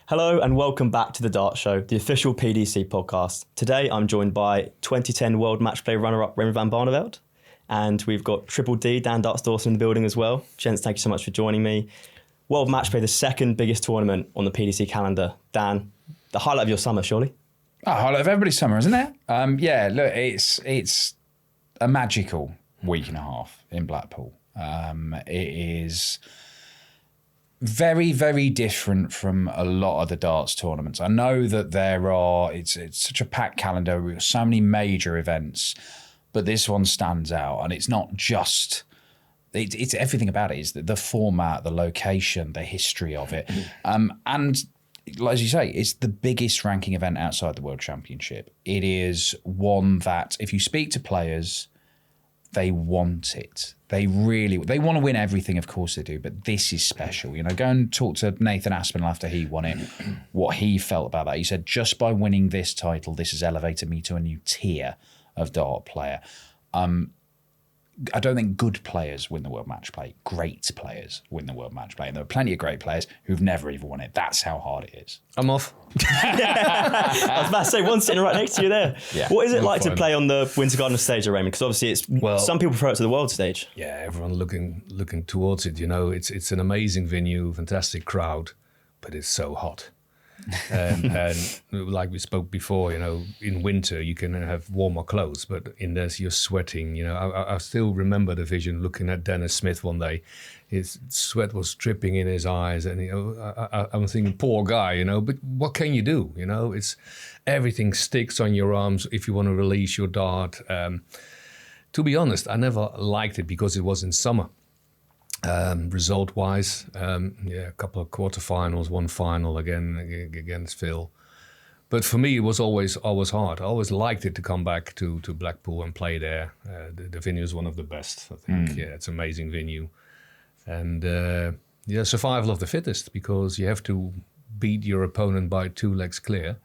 Hello and welcome back to The Dart Show, the official PDC podcast. Today I'm joined by 2010 World Matchplay runner-up Raymond van Barneveld, and we've got Triple D, Dan Dawson in the building as well. Gents, thank you so much for joining me. World Matchplay, the second biggest tournament on the PDC calendar. Dan, the highlight of your summer, surely? Highlight of everybody's summer, isn't it? Look, it's a magical week and a half in Blackpool. It is very, very different from a lot of the darts tournaments. I know that it's such a packed calendar with so many major events, but this one stands out, and it's not just. It's everything about it. Is the format, the location, the history of it, and as you say, it's the biggest ranking event outside the World Championship. It is one that, if you speak to players, they want it. They want to win everything, of course they do, but this is special. You know, go and talk to Nathan Aspinall after he won it, what he felt about that. He said, just by winning this title, this has elevated me to a new tier of dart player. I don't think good players win the World Matchplay. Great players win the World Matchplay. And there are plenty of great players who've never even won it. That's how hard it is. I'm off. I was about to say, one sitting right next to you there. Yeah, what is it like to play on the Winter Garden stage, Raymond? Because obviously some people prefer it to the world stage. Yeah, everyone looking towards it. You know, it's an amazing venue, fantastic crowd, but it's so hot. and like we spoke before, you know, in winter you can have warmer clothes, but in this you're sweating. You know, I still remember the vision looking at Dennis Smith one day. His sweat was dripping in his eyes, and I'm thinking, poor guy, you know. But what can you do? You know, it's everything sticks on your arms if you want to release your dart. To be honest, I never liked it because it was in summer. Result-wise, a couple of quarterfinals, one final again against Phil. But for me, it was always hard. I always liked it to come back to Blackpool and play there. The venue is one of the best, I think. Yeah, it's an amazing venue. And survival of the fittest, because you have to beat your opponent by 2 legs clear.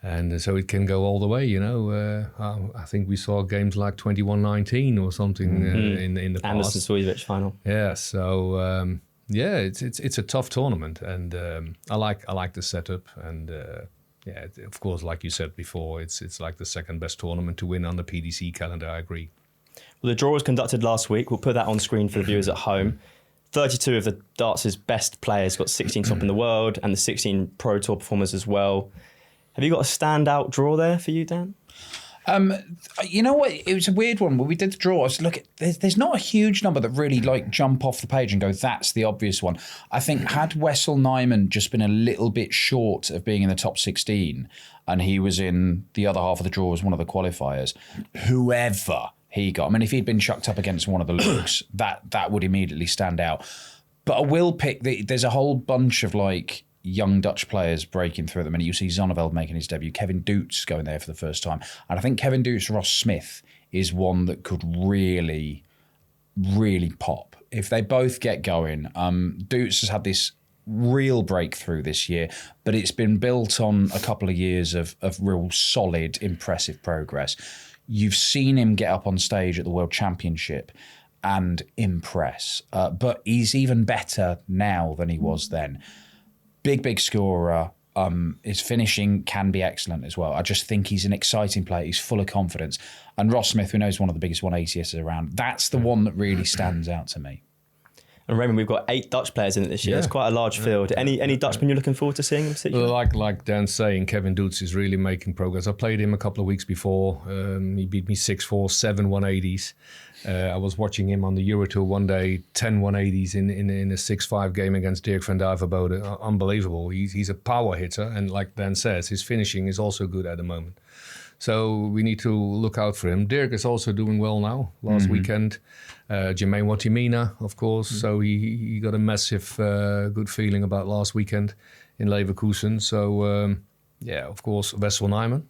And so it can go all the way, you know. I think we saw games like 21-19 or something in the past. Anderson Sujovic final. Yeah, so it's a tough tournament, and I like the setup, and of course, like you said before, it's like the second best tournament to win on the PDC calendar. I agree. Well, the draw was conducted last week. We'll put that on screen for the viewers at home. 32 of the darts' best players got 16 top in the world, and the 16 Pro Tour performers as well. Have you got a standout draw there for you, Dan? You know what? It was a weird one. When we did the draw, I was looking. There's not a huge number that really jump off the page and go, that's the obvious one. I think had Wessel Nyman just been a little bit short of being in the top 16, and he was in the other half of the draw as one of the qualifiers, whoever he got. I mean, if he'd been chucked up against one of the Lukes, that would immediately stand out. But I will pick. There's a whole bunch of young Dutch players breaking through at the minute. You see Barneveld making his debut, Kevin Doots going there for the first time. And I think Kevin Doots, Ross Smith is one that could really, really pop. If they both get going, Doots has had this real breakthrough this year, but it's been built on a couple of years of real solid, impressive progress. You've seen him get up on stage at the World Championship and impress, but he's even better now than he was then. Big scorer. His finishing can be excellent as well. I just think he's an exciting player. He's full of confidence. And Ross Smith, we know, is one of the biggest 180s around. That's the one that really stands out to me. And Raymond, we've got 8 Dutch players in it this year. It's quite a large field. Any Dutchmen you're looking forward to seeing in particular? Like Dan's saying, Kevin Doots is really making progress. I played him a couple of weeks before. He beat me 6-4, 7 180s. I was watching him on the Eurotour one day, 10 180s in a 6-5 game against Dirk van Duivenbode. Unbelievable. He's a power hitter, and like Dan says, his finishing is also good at the moment. So we need to look out for him. Dirk is also doing well now. Last weekend, Jermaine Watimina, of course. So he got a massive good feeling about last weekend in Leverkusen. So of course, Wessel Nyman.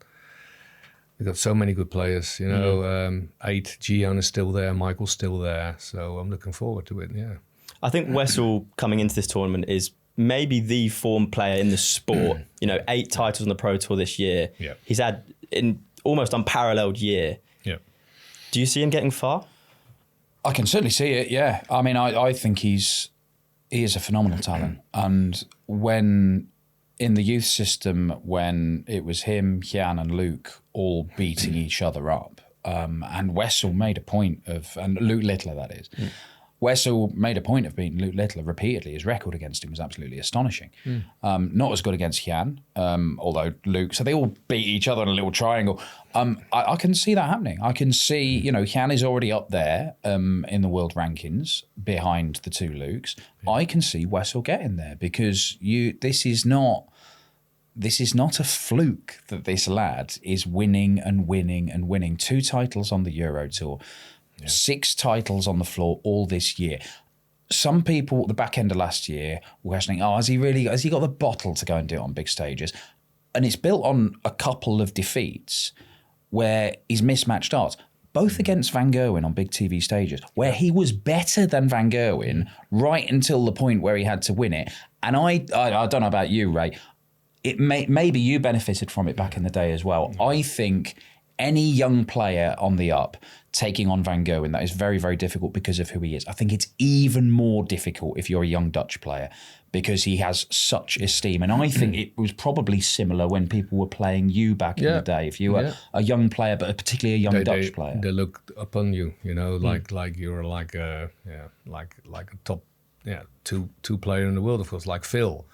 We've got so many good players, you know. 8, Gian is still there, Michael's still there. So I'm looking forward to it, yeah. I think Wessel coming into this tournament is maybe the form player in the sport. 8 titles on the Pro Tour this year. Yeah. He's had an almost unparalleled year. Yeah. Do you see him getting far? I can certainly see it, yeah. I mean, I think he is a phenomenal talent. And when in the youth system when it was him, Jan and Luke all beating each other up. And Wessel made a point of, and Luke Littler that is, Wessel made a point of beating Luke Littler repeatedly. His record against him was absolutely astonishing. Not as good against Jan, although Luke, so they all beat each other in a little triangle. I can see that happening. I can see, Jan is already up there in the world rankings behind the two Lukes. I can see Wessel getting there because this is not a fluke that this lad is winning and winning and winning. 2 titles on the Euro Tour. 6 titles on the floor all this year. Some people at the back end of last year were questioning, has he got the bottle to go and do it on big stages? And it's built on a couple of defeats where he's mismatched darts, both against Van Gerwen on big TV stages, where he was better than Van Gerwen right until the point where he had to win it. And I don't know about you, Ray, maybe you benefited from it back in the day as well. I think any young player on the up taking on Van Gerwen, that is very, very difficult because of who he is. I think it's even more difficult if you're a young Dutch player because he has such esteem. And I think it was probably similar when people were playing you back in the day. If you were a young player, but particularly a young Dutch player. They looked upon you, like you were like a top two player in the world, of course, like Phil.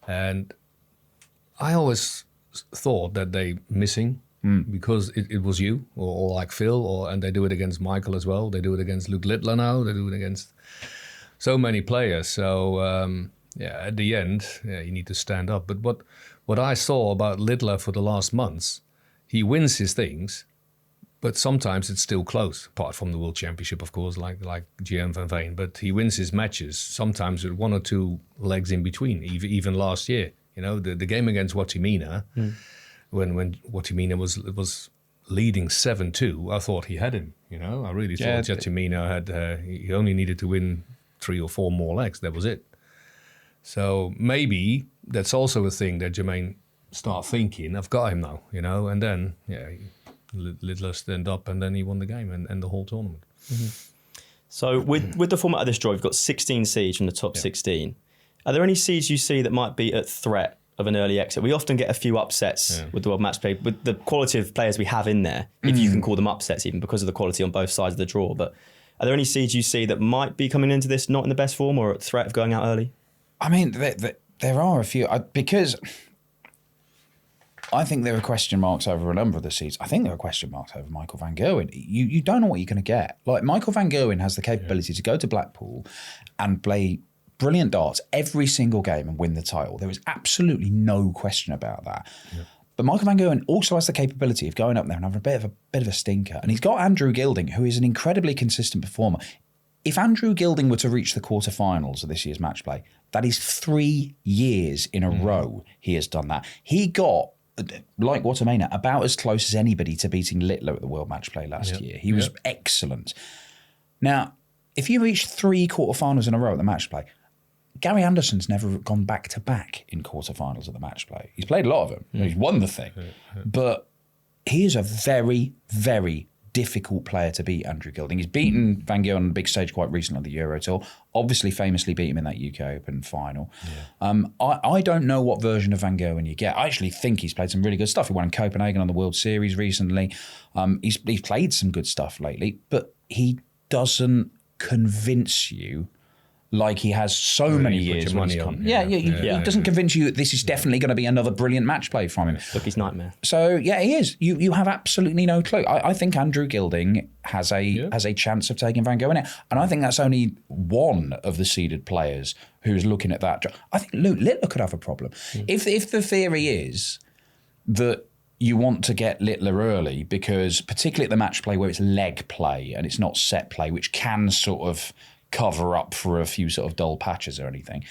And I always thought that they missing because it was you or like Phil, and they do it against Michael as well. They do it against Luke Littler now. They do it against so many players. So at the end, you need to stand up. But what I saw about Littler for the last months, he wins his things, but sometimes it's still close. Apart from the World Championship, of course, like GM Van Veen. But he wins his matches sometimes with 1 or 2 legs in between. Even last year. The game against Watimena, when Watimena was leading 7-2, I thought he had him. I really thought Watimena had. He only needed to win 3 or 4 more legs. That was it. So maybe that's also a thing that Jermaine start thinking. I've got him now, and then Littler stand up, and then he won the game and the whole tournament. So with the format of this draw, we've got 16 seeds from the top 16. Are there any seeds you see that might be at threat of an early exit? We often get a few upsets with the World Matchplay, with the quality of players we have in there, if you can call them upsets even, because of the quality on both sides of the draw. But are there any seeds you see that might be coming into this not in the best form or at threat of going out early? I mean, there are a few, because I think there are question marks over a number of the seeds. I think there are question marks over Michael Van Gerwen. You don't know what you're going to get. Like, Michael Van Gerwen has the capability to go to Blackpool and play brilliant darts every single game and win the title. There is absolutely no question about that. Yeah. But Michael Van Gerwen also has the capability of going up there and having a bit of a stinker. And he's got Andrew Gilding, who is an incredibly consistent performer. If Andrew Gilding were to reach the quarterfinals of this year's match play, that is 3 years in a row he has done that. He got, like Watimena, about as close as anybody to beating Littler at the World Match Play last year. He was excellent. Now, if you reach 3 quarterfinals in a row at the match play, Gary Anderson's never gone back-to-back in quarterfinals of the match play. He's played a lot of them. He's won the thing. But he is a very, very difficult player to beat, Andrew Gilding. He's beaten Van Gerwen on the big stage quite recently on the Euro Tour. Obviously, famously beat him in that UK Open final. I don't know what version of Van Gerwen you get. I actually think he's played some really good stuff. He won in Copenhagen on the World Series recently. He's played some good stuff lately, but he doesn't convince you like he has so many years. He doesn't convince you that this is definitely going to be another brilliant match play from him. Look, he's nightmare. So he is. You have absolutely no clue. I think Andrew Gilding has a chance of taking Van Gerwen out, and I think that's only one of the seeded players who's looking at that. I think Luke Littler could have a problem. If the theory is that you want to get Littler early, because particularly at the match play where it's leg play and it's not set play, which can sort of cover up for a few sort of dull patches or anything.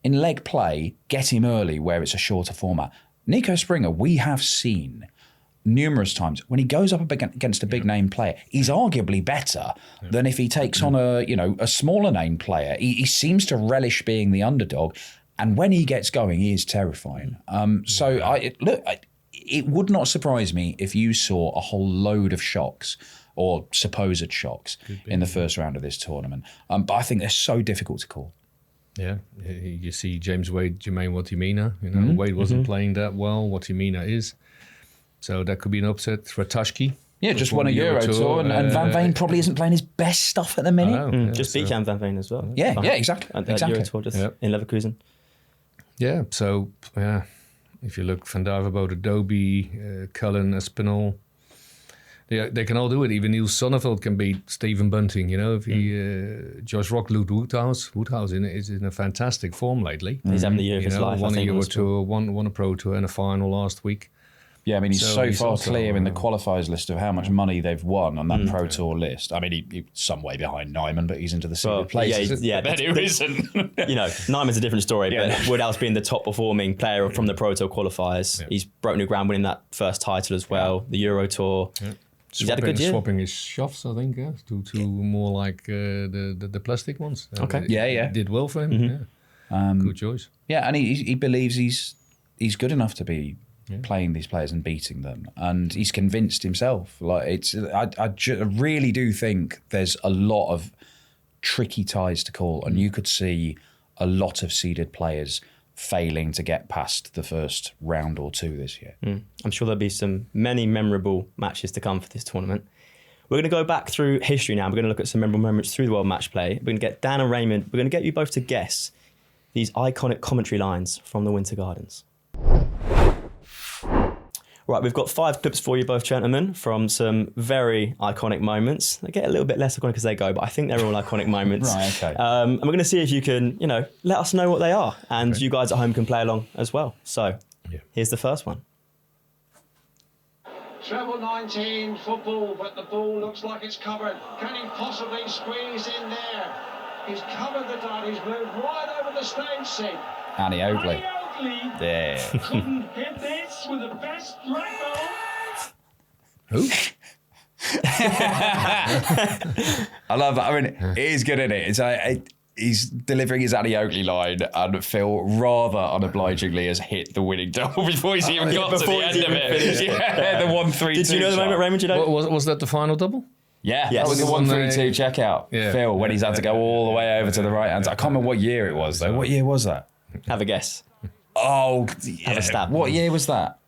In leg play, get him early where it's a shorter format. Nico Springer, we have seen numerous times when he goes up against a big name player, he's arguably better than if he takes on a smaller name player. He seems to relish being the underdog, and when he gets going, he is terrifying. It would not surprise me if you saw a whole load of shocks or supposed shocks in the first round of this tournament. But I think they're so difficult to call. Yeah, you see James Wade, Jermaine Watimena. Wade wasn't playing that well. Watimena is. So that could be an upset. Ratashki. Yeah, just won a Euro Tour, and Van Veen probably isn't playing his best stuff at the minute. Just beat Jan Van Veen as well. Yeah, exactly. At Euro Tour, just in Leverkusen. Yeah, so, if you look, Van Darvenbode, Adobe, Cullen, Espinal, they can all do it. Even Niels Sonneveld can beat Stephen Bunting, If he, Josh Rock, Lute Woodhouse is in a fantastic form lately. He's having the year of his life, Won I a think. Euro Tour, won a Pro Tour and a final last week. Yeah, I mean, he's so far also, clear in the qualifiers list of how much money they've won on that Pro Tour list. I mean, he's some way behind Nyman, but he's into the secret places. Yeah, But who isn't? Nyman's a different story, but Woodhouse being the top performing player from the Pro Tour qualifiers. He's broken new ground winning that first title as well, the Euro Tour. Yeah. He's had a good year. Swapping his shafts, I think, to more like the plastic ones. Okay. Yeah. Did well for him. Good choice. Yeah, and he believes he's good enough to be playing these players and beating them, and he's convinced himself. I really do think there's a lot of tricky ties to call, and you could see a lot of seeded players failing to get past the first round or two this year. I'm sure there'll be many memorable matches to come for this tournament. We're going to go back through history now. We're going to look at some memorable moments through the World Match Play. We're going to get Dan and Raymond. We're going to get you both to guess these iconic commentary lines from the Winter Gardens. Right, we've got 5 clips for you both, gentlemen, from some very iconic moments. They get a little bit less iconic as they go, but I think they're all iconic moments. Right, okay. And we're going to see if you can, let us know what they are. And you guys at home can play along as well. So, here's the first one. Treble 19 football, but the ball looks like it's covered. Can he possibly squeeze in there? He's covered the dot. He's moved right over the stage seat. Annie Oakley. Yeah. Couldn't hit this with the best right ball. Who? I love that. I mean, it is good, isn't it? He's delivering his Annie Oakley line, and Phil rather unobligingly has hit the winning double before he's even got to the end of it. Yeah, the 1-3-2. Did you know the moment, Raymond? Was that the final double? Yeah, yes. That was the 1-3-2 checkout. Yeah. Phil, when he's had to go all the way over to the right hand. I can't remember what year it was, though. What year was that? Have a guess. Oh, Have a stab. What year was that?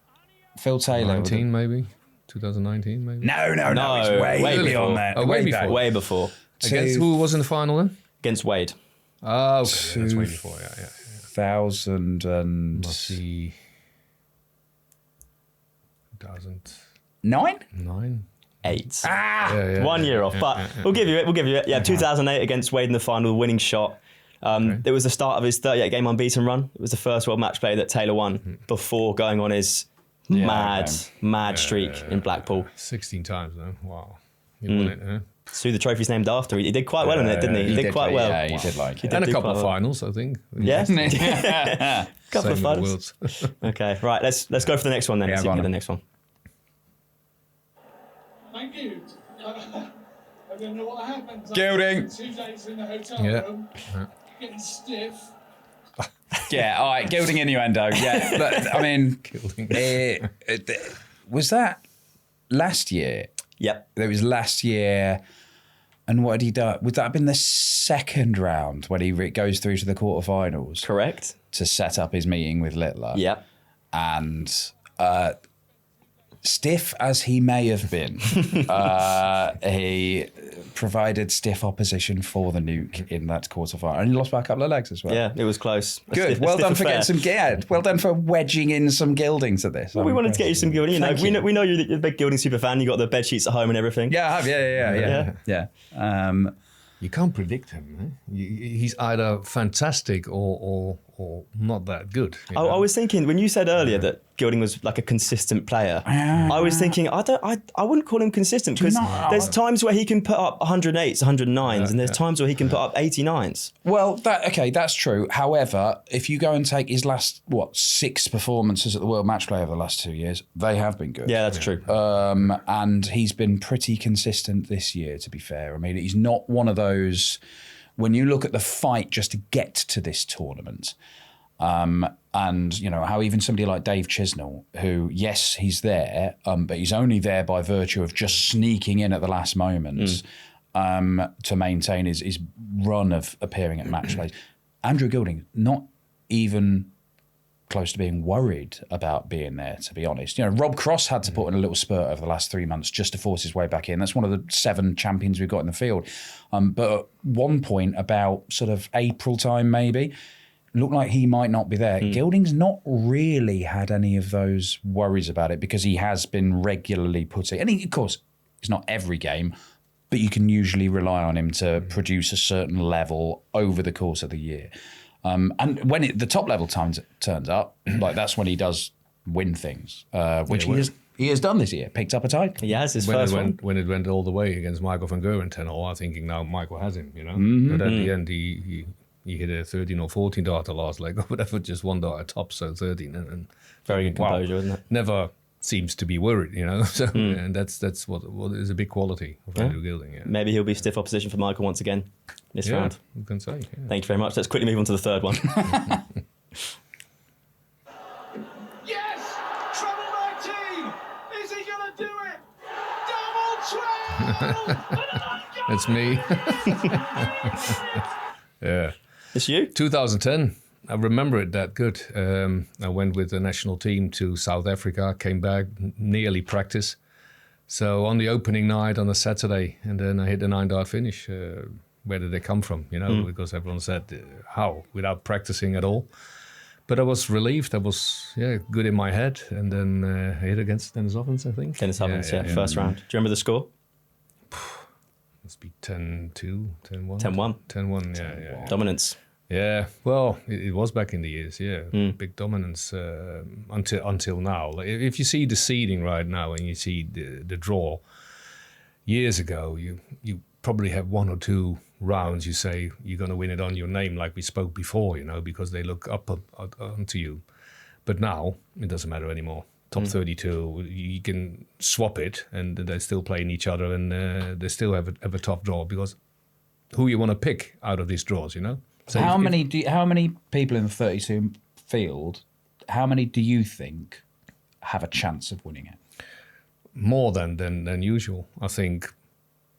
Phil Taylor. 19 maybe? 2019 maybe? No. It's way beyond that. Oh, way back. before. Way before. Against who was in the final then? Against Wade. Oh, okay. That's way before, yeah. 2000 and... Must be 9? 2009? 8. Yeah. 1 year off, but we'll give you it. Yeah, 2008 against Wade in the final, the winning shot. It was the start of his 38-game unbeaten run. It was the first World Match Play that Taylor won before going on his mad streak in Blackpool. 16 times though. Wow. He won it, huh? So the trophy's named after. He did quite well in it, didn't he? He did quite well. Yeah, he did like it. And a do couple quite of well. finals, I think. Yeah? Couple of Same with the finals. Worlds. Okay, right, let's go for the next one then. Yeah, Let's go see on. the next one. Thank you. I don't know what happened. Gilding. 2 days in the hotel room, getting stiff. Yeah, all right, gilding innuendo. Yeah, but, I mean, was that last year? Yep. It was last year. And what had he done? Would that have been the second round when he goes through to the quarterfinals? Correct. To set up his meeting with Littler. Yep. And stiff as he may have been, he provided stiff opposition for the nuke in that quarterfinal. And he lost by a couple of legs as well. Yeah, it was close. Good. Well done for getting some well done for wedging in some gilding to this. Well, we wanted to get you some gilding. Thank you. We know you're a big gilding super fan. You got the bed sheets at home and everything. Yeah, I have. Yeah. You can't predict him. Eh? He's either fantastic or not that good. You know? I was thinking when you said earlier that Gilding was like a consistent player. I was thinking I wouldn't call him consistent because there's times where he can put up 108s, 109s, and there's times where he can put up 89s. Well, that's true. However, if you go and take his last 6 performances at the World Match Play over the last 2 years, they have been good. Yeah, that's true. And he's been pretty consistent this year, to be fair. I mean, he's not one of those, when you look at the fight just to get to this tournament, and you know how even somebody like Dave Chisnell, who yes he's there, but he's only there by virtue of just sneaking in at the last moment to maintain his run of appearing at match plays. Andrew Gilding, not even close to being worried about being there, to be honest. Rob Cross had to put in a little spurt over the last 3 months just to force his way back in. That's one of the 7 champions we've got in the field. But at one point, about sort of April time maybe, looked like he might not be there. Gilding's not really had any of those worries about it because he has been regularly putting... And of course, it's not every game, but you can usually rely on him to produce a certain level over the course of the year. And when the top level turns up, like that's when he does win things, which he has done this year. Picked up a title. He has his first one. When it went all the way against Michael van Gerwen 10-0, I'm thinking now Michael has him, But at the end, he hit a 13 or 14 dart the last leg or whatever, just 1 dart at top, so 13. And Very good composure, isn't it? Never seems to be worried, So and that's what is a big quality of Andrew Gilding. Yeah. Maybe he'll be stiff opposition for Michael once again this round. You can say. Yeah. Thank you very much. Let's quickly move on to the third one. Yes! Treble 19! Is he going to do it? Double 12! It's me. Yeah. It's you? 2010. I remember it that good. I went with the national team to South Africa, came back, nearly practice. So on the opening night on a Saturday, and then I hit the 9-dart finish. Where did they come from? Because everyone said, how? Without practicing at all. But I was relieved. I was good in my head. And then I hit against Dennis Ovens, I think. Dennis Ovens, first round. Do you remember the score? Must be 10-2, 10-1. 10-1. 10-1, yeah. Dominance. Yeah, well, it was back in the years, big dominance until now. Like, if you see the seeding right now and you see the draw, years ago, you probably have 1 or 2 rounds you say you're going to win it on your name, like we spoke before, because they look up onto you. But now, it doesn't matter anymore. Top 32, you can swap it and they're still playing each other and they still have a tough draw because who you want to pick out of these draws, So how many people in the 32 field, how many do you think have a chance of winning it? More than usual. I think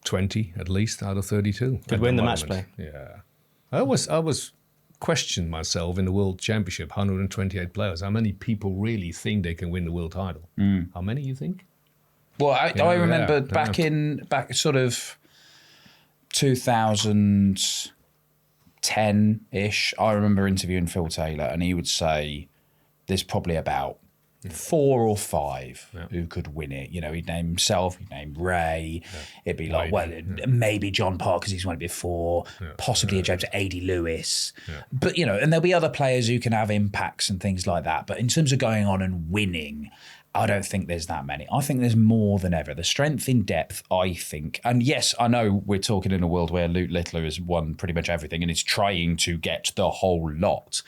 20 at least out of 32. Could win the match play. Yeah. I was questioned myself in the World Championship, 128 players. How many people really think they can win the world title? How many you think? Well, I remember back sort of 2010-ish, I remember interviewing Phil Taylor and he would say there's probably about 4 or 5 who could win it. He'd name himself, he'd name Ray. It'd be like, maybe John Park because he's won it before, possibly a James A.D. Lewis. But, and there'll be other players who can have impacts and things like that. But in terms of going on and winning, I don't think there's that many. I think there's more than ever. The strength in depth, I think. And yes, I know we're talking in a world where Luke Littler has won pretty much everything and is trying to get the whole lot.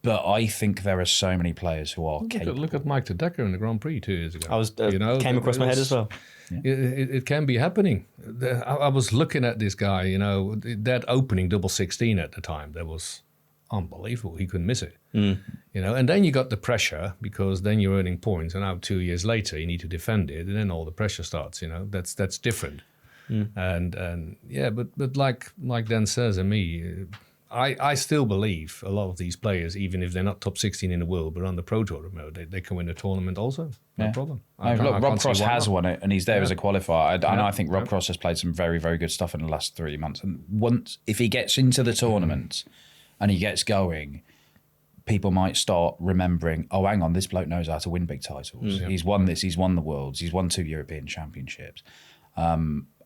But I think there are so many players who are capable. Look at Mike de Decker in the Grand Prix 2 years ago. I was came across my head as well. It can be happening. I was looking at this guy, that opening double 16 at the time, that was unbelievable. He couldn't miss it. And then you got the pressure because then you're earning points, and now 2 years later you need to defend it, and then all the pressure starts. That's different. But like Dan says and me, I still believe a lot of these players, even if they're not top 16 in the world, but on the Pro Tour mode, they can win a tournament also. No problem. Rob Cross has won it, and he's there as a qualifier. And I think Rob Cross has played some very, very good stuff in the last 3 months. And if he gets into the tournament and he gets going, people might start remembering, oh, hang on, this bloke knows how to win big titles. He's won this, he's won the Worlds, he's won 2 European Championships.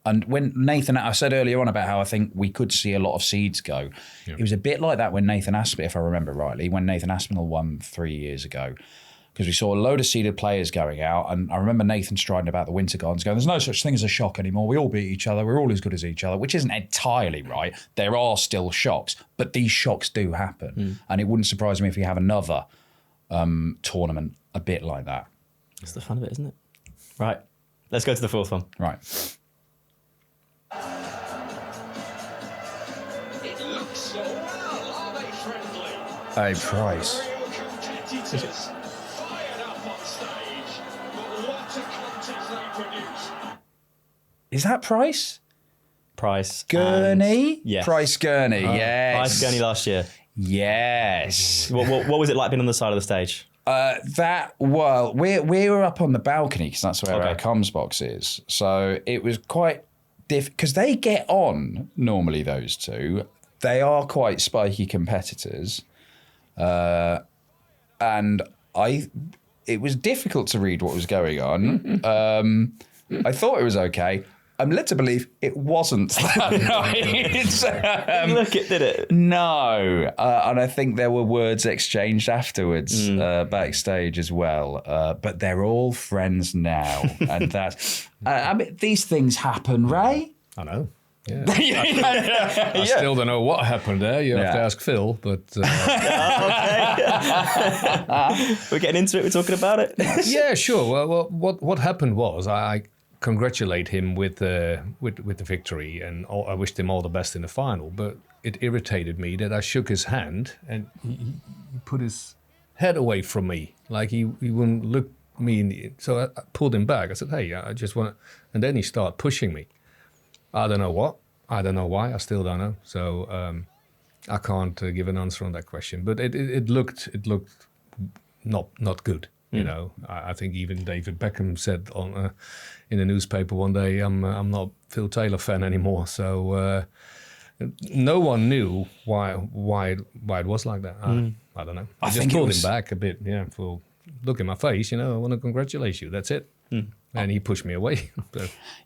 And when Nathan, I said earlier on about how I think we could see a lot of seeds go. It was a bit like that when Nathan Aspinall, if I remember rightly, when Nathan Aspinall won 3 years ago, because we saw a load of seeded players going out. And I remember Nathan striding about the Winter Gardens going, there's no such thing as a shock anymore. We all beat each other. We're all as good as each other, which isn't entirely right. There are still shocks, but these shocks do happen. And it wouldn't surprise me if we have another tournament a bit like that. That's the fun of it, isn't it? Right. Let's go to the fourth one. Right. It looks so well. Are they friendly? Hey, Price. Real competitors fired up on stage. But what a contest they produce. Is that Price? Price. Gurney? Yes. Price Gurney, yes. Price Gurney last year. Yes. What was it like being on the side of the stage? We were up on the balcony because that's where our comms box is. So it was quite difficult because they get on normally, those two. They are quite spiky competitors. And it was difficult to read what was going on. I thought it was okay. I'm led to believe it wasn't that night. Look, it did it. No. And I think there were words exchanged afterwards backstage as well. But they're all friends now. And that, I mean, these things happen, Ray. I know. Yeah. I still don't know what happened there. You have to ask Phil, but We're getting into it. We're talking about it. yeah, sure. Well, what happened was I congratulate him with the victory, and I wished him all the best in the final. But it irritated me that I shook his hand and he put his head away from me, like he wouldn't look me in the. So I pulled him back. I said, "Hey, I just want," and then he started pushing me. I don't know what. I don't know why. I still don't know. So I can't give an answer on that question. But it looked not good. You know, I think even David Beckham said in a newspaper one day, "I'm not Phil Taylor fan anymore." So no one knew why it was like that. I don't know. I just pulled him back a bit. Yeah, for look in my face. You know, I want to congratulate you. That's it. And he pushed me away.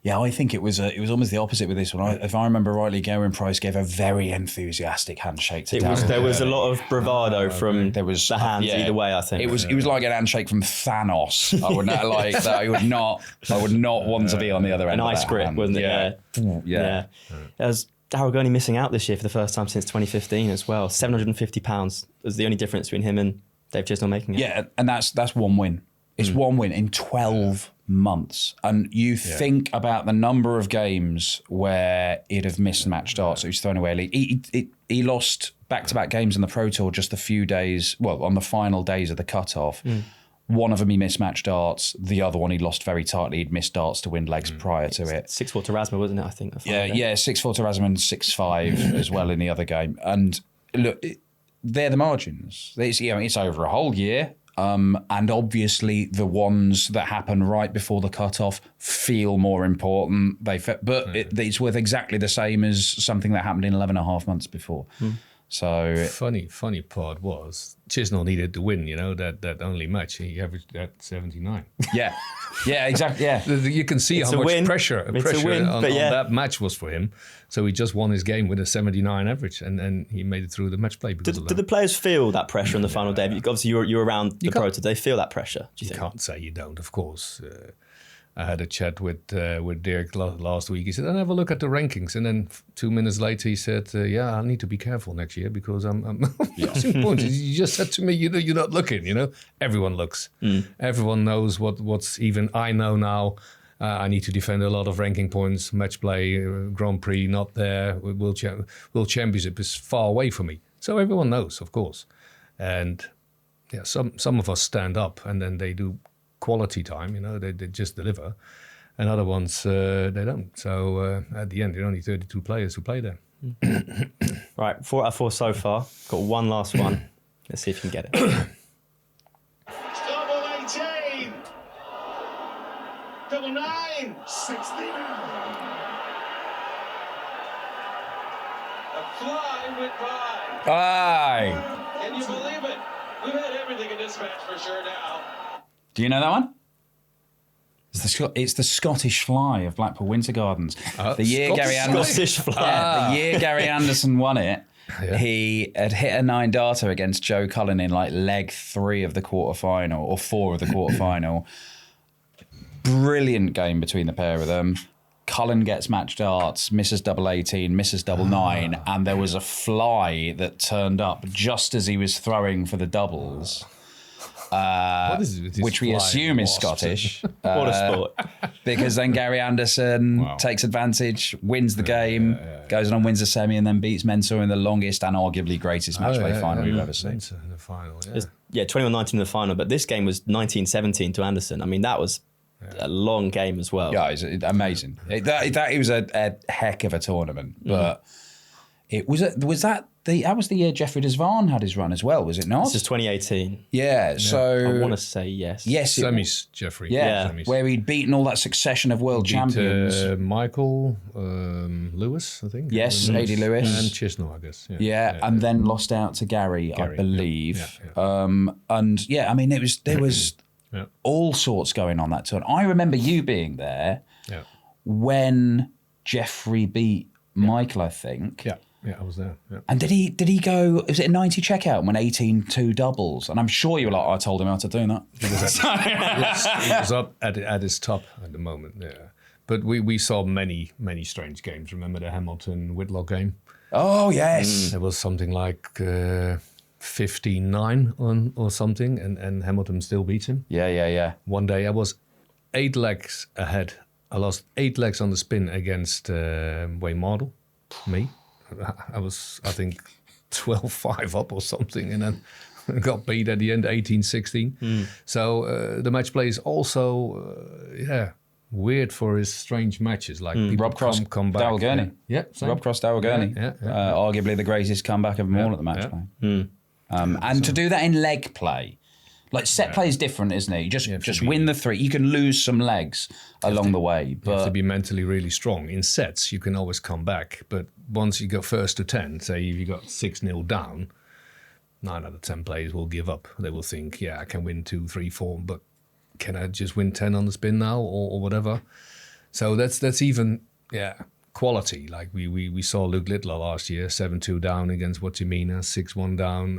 Yeah, I think it was almost the opposite with this one. If I remember rightly, Geraint Price gave a very enthusiastic handshake to Darren. There was a lot of bravado from the hands either way. I think it was like an handshake from Thanos. I would not like that. I would not want to be on the other end. An ice grip, wasn't it? Yeah. There was Daryl Gurney missing out this year for the first time since 2015 as well. £750 was the only difference between him and Dave Chisnell making it. Yeah, and that's one win. It's one win in 12 months. And you think about the number of games where he'd have missed match darts. He was thrown away a lead. He lost back-to-back games in the Pro Tour just a few days, on the final days of the cut-off. One of them he missed match darts. The other one he lost very tightly. He'd missed darts to win legs prior to it. 6-4 to Rasmus, wasn't it, I think? 6-4 to Rasmus, 6-5 as well in the other game. And look, they're the margins. It's over a whole year. And obviously the ones that happen right before the cutoff feel more important. It's worth exactly the same as something that happened in 11 and a half months before. So funny part was Chisnell needed to win. You know that only match he averaged at 79. Yeah, exactly. Yeah, you can see how much pressure on that match was for him. So he just won his game with a 79 average, and he made it through the match play. Did the players feel that pressure on the final day? Obviously, you were around the Pro. Did they feel that pressure? Do you think? Can't say you don't, of course. I had a chat with Dirk last week. He said, "I'll have a look at the rankings." And then 2 minutes later, he said, "I need to be careful next year because I'm losing points." You just said to me, "You're not looking." You know, everyone looks. Everyone knows what's even. I know now. I need to defend a lot of ranking points. Match play, Grand Prix, not there. World Championship is far away from me. So everyone knows, of course. And some of us stand up and then they do quality time, they just deliver, and other ones they don't. So at the end, there are only 32 players who play there. Right, 4 out of 4 so far. Got one last one. Let's see if you can get it. Double 18, double 9, 69. A fly went by. Aye. Can you believe it? We've had everything in this match for sure now. Do you know that one? It's the Scottish Fly of Blackpool Winter Gardens. The year Gary Anderson won it, he had hit a 9-darter against Joe Cullen in like leg 3 of the quarterfinal or 4 of the quarterfinal. Brilliant game between the pair of them. Cullen gets match darts, misses double 18, misses double 9, and there was a fly that turned up just as he was throwing for the doubles. Which we assume is Scottish. What a sport. Because then Gary Anderson takes advantage, wins the game, goes on and wins the semi, and then beats Mensah in the longest and arguably greatest match play final we've ever seen. In the final, 21-19 in the final, but this game was 19-17 to Anderson. I mean, that was a long game as well. Yeah, it's amazing. It was a heck of a tournament, but that was the year Jeffrey Desvan had his run as well, was it not? This is 2018. Yeah, so I want to say yes. Yes, Semis, Jeffrey. Yeah, Semis. where he'd beaten all that succession of world champions. Michael Lewis, I think. Yes, A.D. Lewis. And Chisnell, I guess. Yeah, and then lost out to Gary, I believe. And I mean, there was all sorts going on that tour. I remember you being there when Jeffrey beat Michael, I think. Yeah, I was there. Yeah. And did he go? Was it a 90 checkout and won 18-2 doubles? And I'm sure you were like, I told him how to do that. He was up at his top at the moment. Yeah, but we saw many strange games. Remember the Hamilton Whitlock game? Oh yes, There was something like 15-9 on or something, and Hamilton still beat him. Yeah. One day I was 8 legs ahead. I lost 8 legs on the spin against Wayne Mardle, me. I was, I think, 12-5 up or something, and then got beat at the end, 18-16. So the match play is also, weird for his strange matches. Like people Rob Cross, come back. Darrell Gurney. Yeah, same. Rob Cross, Darrell Gurney. Arguably the greatest comeback of them all at the match play. And to do that in leg play, like set play is different, isn't it? You just win the 3. You can lose some legs along the way, but you have to be mentally really strong. In sets, you can always come back, but once you go first to 10, say if you got 6-0 down, 9 out of 10 players will give up. They will think, I can win 2, 3, 4, but can I just win 10 on the spin now or whatever? So that's even quality. Like we saw Luke Littler last year, 7-2 down against Watimina, 6-1 down,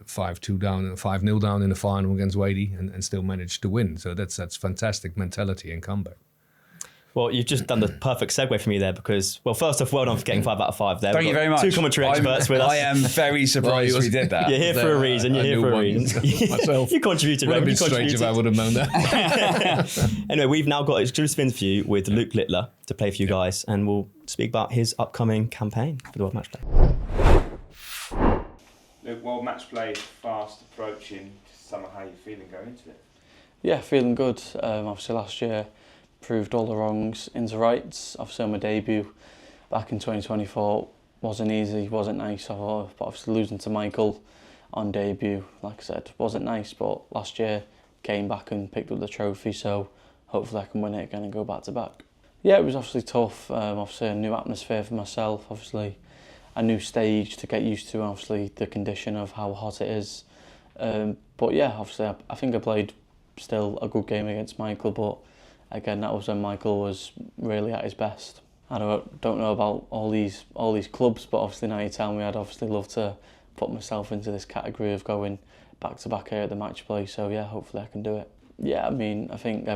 5-2 down, 5-0 down in the final against Wadey, and still managed to win. So that's fantastic mentality and comeback. Well, you've just done the perfect segue for me there because, well, first off, well done for getting 5 out of 5 there. Thank you very much. 2 commentary experts with us. I am very surprised we did that. You're here for a reason. You're here for a reason. Myself. You contributed, Would have Raymond. been strange if I would have known that. Anyway, we've now got an exclusive interview with Luke Littler to play for you guys, and we'll speak about his upcoming campaign for the World Matchplay. Luke, World Matchplay is fast approaching. Summer, how are you feeling going into it? Yeah, feeling good. Obviously last year proved all the wrongs into rights. Obviously on my debut back in 2024 wasn't easy, wasn't nice. But obviously losing to Michael on debut, like I said, wasn't nice. But last year came back and picked up the trophy, so hopefully I can win it again and go back to back. Yeah, it was obviously tough. Obviously a new atmosphere for myself. Obviously a new stage to get used to. Obviously the condition of how hot it is. But yeah, obviously I think I played still a good game against Michael, but again, that was when Michael was really at his best. I don't know about all these clubs, but obviously now you tell me, I'd obviously love to put myself into this category of going back to back here at the match play. So yeah, hopefully I can do it. Yeah, I mean, I think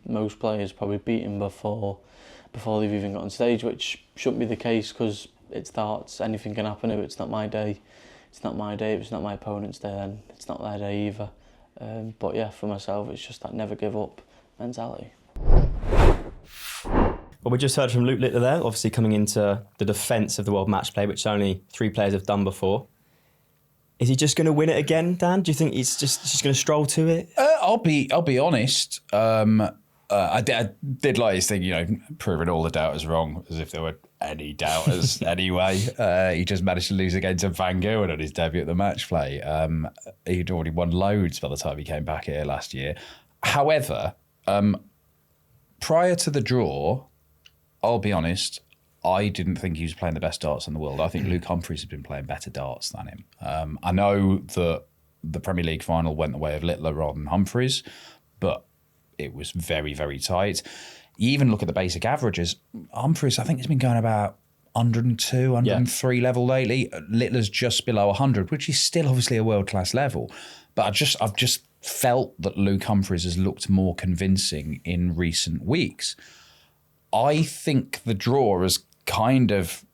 most players probably beat him before they've even got on stage, which shouldn't be the case because it's darts. Anything can happen. If it's not my day, it's not my day. If it's not my opponent's day, then it's not their day either. But yeah, for myself, it's just that never give up mentality. Well, we just heard from Luke Littler there, obviously coming into the defence of the World Matchplay, which only 3 players have done before. Is he just going to win it again, Dan? Do you think he's just going to stroll to it? I'll be honest. I did like his thing, proving all the doubters wrong, as if there were any doubters anyway. He just managed to lose against Van Gogh on his debut at the match play. He'd already won loads by the time he came back here last year. However, prior to the draw, I'll be honest, I didn't think he was playing the best darts in the world. I think Luke Humphries has been playing better darts than him. I know that the Premier League final went the way of Littler rather than Humphries, but it was very, very tight. You even look at the basic averages. Humphries, I think, has been going about 102, 103 level lately. Littler's just below 100, which is still obviously a world-class level. But I've just felt that Luke Humphries has looked more convincing in recent weeks. I think the draw has kind of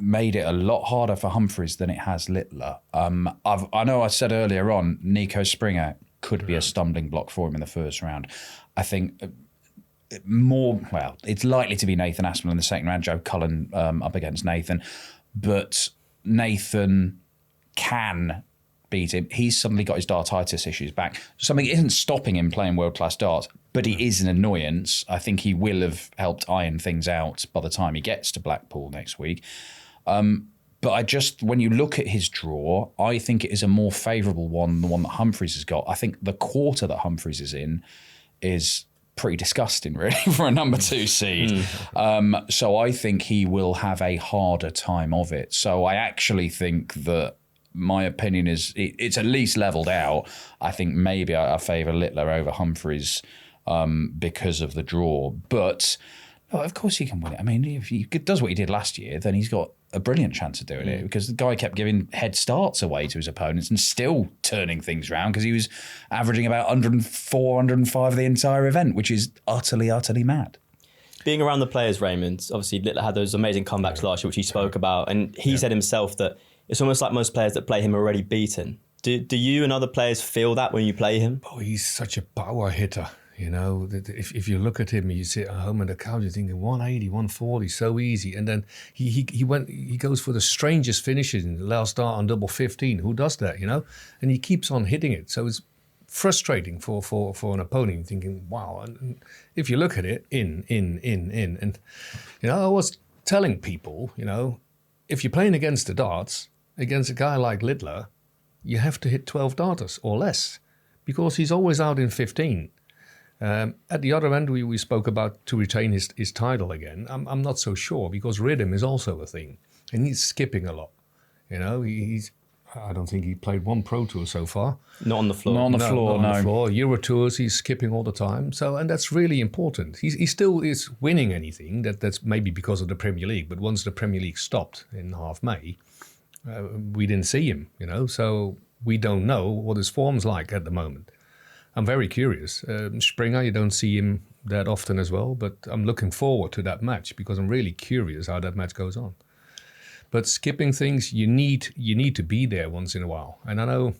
made it a lot harder for Humphries than it has Littler. I know I said earlier on, Nico Springer could be a stumbling block for him in the first round. I think it's likely to be Nathan Aspinall in the second round, Joe Cullen up against Nathan, but Nathan can beat him. He's suddenly got his dartitis issues back. Something isn't stopping him playing world-class darts, but he is an annoyance. I think he will have helped iron things out by the time he gets to Blackpool next week. But when you look at his draw, I think it is a more favourable one than the one that Humphries has got. I think the quarter that Humphries is in is pretty disgusting, really, for a number 2 seed. So I think he will have a harder time of it. So I actually think that my opinion is it's at least levelled out. I think maybe I favour Littler over Humphries because of the draw. But of course he can win it. I mean, if he does what he did last year, then he's got a brilliant chance of doing it, because the guy kept giving head starts away to his opponents and still turning things around, because he was averaging about 104, 105 the entire event, which is utterly, utterly mad. Being around the players, Raymond, obviously Littler had those amazing comebacks last year, which he spoke about, and he said himself that it's almost like most players that play him are already beaten. Do you and other players feel that when you play him? Oh, he's such a power hitter. You know, if you look at him, you sit at home on the couch, you're thinking 180, 140, so easy. And then he goes for the strangest finishes in the last start on double 15. Who does that, you know? And he keeps on hitting it. So it's frustrating for an opponent, thinking, wow. And if you look at it, in. And, you know, I was telling people, you know, if you're playing against the darts, against a guy like Littler, you have to hit 12 darters or less, because he's always out in 15. At the other end, we spoke about to retain his title again. I'm not so sure, because rhythm is also a thing, and he's skipping a lot. You know, I don't think he played one Pro Tour so far. Not on the floor. Not on the floor, no. On the floor. Euro Tours, he's skipping all the time. So, and that's really important. He still is winning anything. That's maybe because of the Premier League. But once the Premier League stopped in half May, we didn't see him. You know, so we don't know what his form's like at the moment. I'm very curious. Springer, you don't see him that often as well, but I'm looking forward to that match, because I'm really curious how that match goes on. But skipping things, you need to be there once in a while. And I know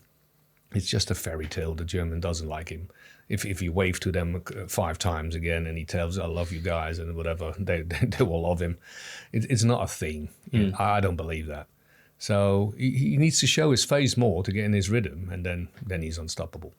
it's just a fairy tale. The German doesn't like him. If you wave to them 5 times again and he tells, I love you guys and whatever, they will love him. It's not a thing. I don't believe that. So he needs to show his face more to get in his rhythm, and then he's unstoppable.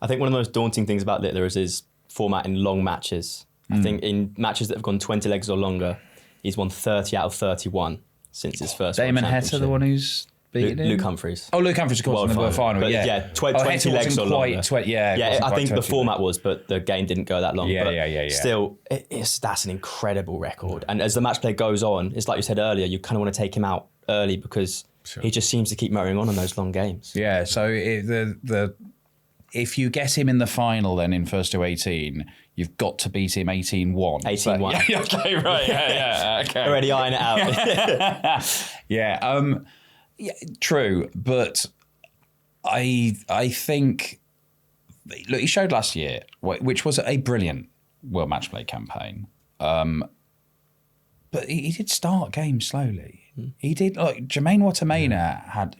I think one of the most daunting things about Littler is his format in long matches. I think in matches that have gone 20 legs or longer, he's won 30 out of 31 since his first Damon World Heta, Championship. the one who's beaten him? Luke Humphries. Oh, Luke Humphries, of course, in the final. But yeah. 20 legs or longer. I think the format was, but the game didn't go that long. Yeah. Still, that's an incredible record. And as the match play goes on, it's like you said earlier, you kind of want to take him out early, because he just seems to keep motoring on those long games. Yeah, so if you get him in the final, then in first to 18, you've got to beat him 18-1. 18-1. Yeah, okay, right. Yeah. Okay. Already iron it out. Yeah, true. But I think, look, he showed last year, which was a brilliant World Matchplay campaign. But he did start games slowly. He did, like Jermaine Watamena had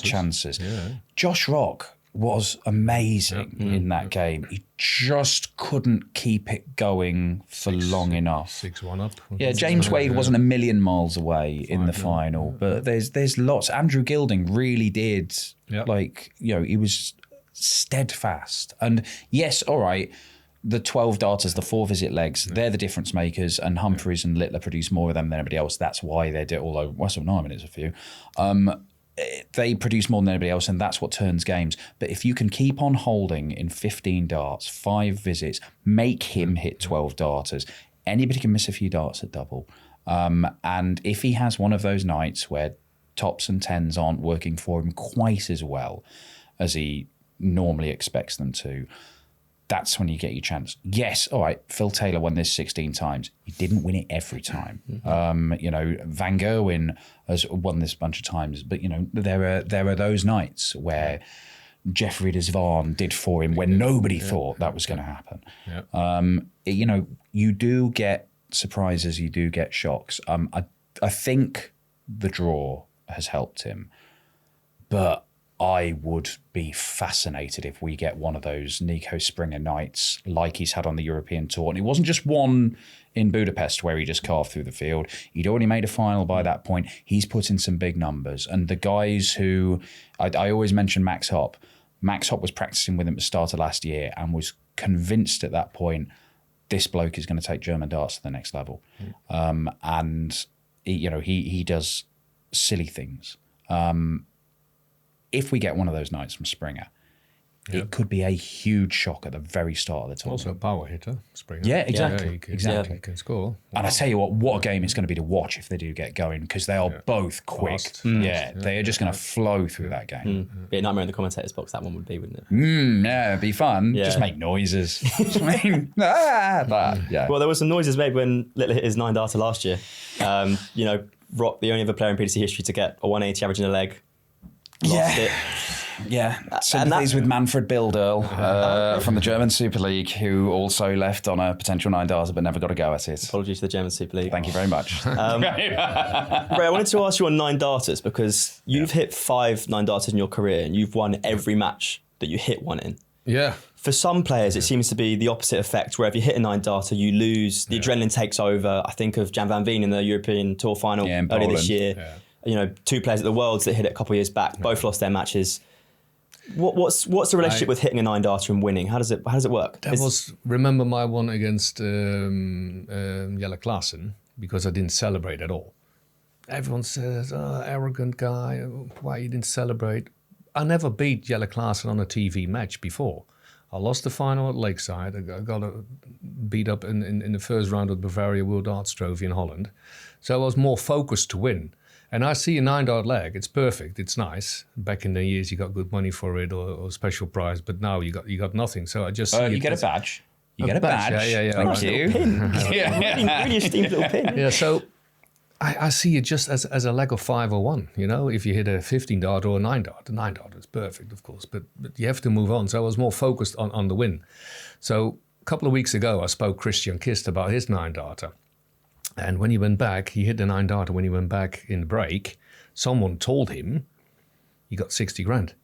chances. Yeah. Josh Rock was amazing in that game. He just couldn't keep it going for long enough. 6-1 up. Yeah, James Wade wasn't a million miles away in the final, but there's lots. Andrew Gilding really did, he was steadfast. And yes, all right, the 12 darters, the 4 visit legs, they're the difference makers, and Humphries and Littler produce more of them than anybody else. That's why they do, although Wessel Nyman is a few. They produce more than anybody else, and that's what turns games. But if you can keep on holding in 15 darts, 5 visits, make him hit 12 darters, anybody can miss a few darts at double. And if he has one of those nights where tops and tens aren't working for him quite as well as he normally expects them to, that's when you get your chance. Yes, all right, Phil Taylor won this 16 times. He didn't win it every time. Van Gerwen has won this a bunch of times, but there are those nights where Jeffrey Desvan did for him when nobody thought that was going to happen. Yeah. You do get surprises, you do get shocks. I think the draw has helped him, but I would be fascinated if we get one of those Nico Springer nights like he's had on the European Tour. And it wasn't just one in Budapest where he just carved through the field. He'd already made a final by that point. He's put in some big numbers. And the guys who, I always mention Max Hopp, Max Hopp was practicing with him at the start of last year and was convinced at that point this bloke is going to take German darts to the next level. And he does silly things. If we get one of those nights from Springer, it could be a huge shock at the very start of the tournament. Also a power hitter, Springer. Yeah, exactly. Exactly. He can score. And I tell you what a game it's going to be to watch if they do get going, because they are both quick. They are just going to flow through that game. Be a nightmare in the commentator's box, that one would be, wouldn't it? Yeah, it'd be fun. Yeah. Just make noises. Well, Well, there were some noises made when Littler hit his 9-darter last year. Rock, the only other player in PDC history to get a 180 average in a leg. Lost it. Yeah, sympathies with Manfred Bilderl from the German Super League, who also left on a potential 9-darter but never got a go at it. Apologies to the German Super League. Thank you very much. Ray, I wanted to ask you on 9-darters, because you've hit 5 9-darters in your career and you've won every match that you hit one in. Yeah. For some players, it seems to be the opposite effect, where if you hit a 9-darter, you lose, the adrenaline takes over. I think of Jan van Veen in the European Tour final earlier this year. Yeah. 2 players at the Worlds that hit it a couple of years back, both lost their matches. What's the relationship with hitting a 9-darter and winning? How does it work? Remember my one against Jelle Klaassen, because I didn't celebrate at all. Everyone says, arrogant guy, why you didn't celebrate? I never beat Jelle Klaassen on a TV match before. I lost the final at Lakeside. I got beat up in the first round of the Bavaria World Darts Trophy in Holland. So I was more focused to win. And I see a 9-dart leg. It's perfect. It's nice. Back in the years, you got good money for it or special prize. But now you got nothing. So I just you get a badge. You get a badge. Yeah. Thank you. Pin. Really esteemed little pin. Yeah. So I see it just as a leg of 5 or 1. If you hit a 15-dart or a 9-dart, the 9-dart is perfect, of course. But you have to move on. So I was more focused on the win. So a couple of weeks ago, I spoke Christian Kist about his 9-darter. And when he went back, he hit the 9-darter. When he went back in the break, someone told him he got 60 grand.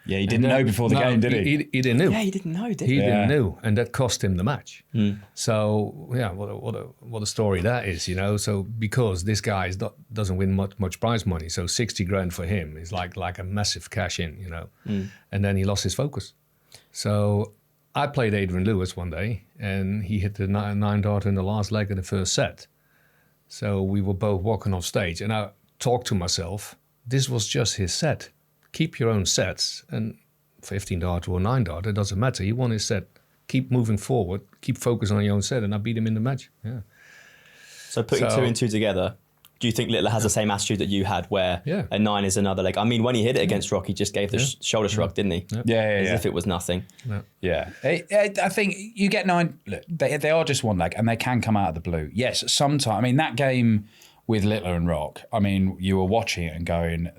Yeah, he didn't know before the game, did he? He didn't know. Yeah, he didn't know, did he? He didn't know, and that cost him the match. So yeah, what a story that is, So because this guy doesn't win much prize money, so 60 grand for him is like a massive cash in, And then he lost his focus. So I played Adrian Lewis one day, and he hit the 9-darter in the last leg of the first set. So we were both walking off stage, and I talked to myself, this was just his set. Keep your own sets, and 15-darter or 9-darter, it doesn't matter. He won his set. Keep moving forward. Keep focusing on your own set, and I beat him in the match. Yeah. So putting 2 and 2 together, do you think Littler has the same attitude that you had, where a 9 is another leg? I mean, when he hit it against Rock, he just gave the shoulder shrug, didn't he? Yeah. As if it was nothing. Yeah. I think you get 9. Look, they are just one leg, and they can come out of the blue. Yes, sometimes. I mean, that game with Littler and Rock, I mean, you were watching it and going,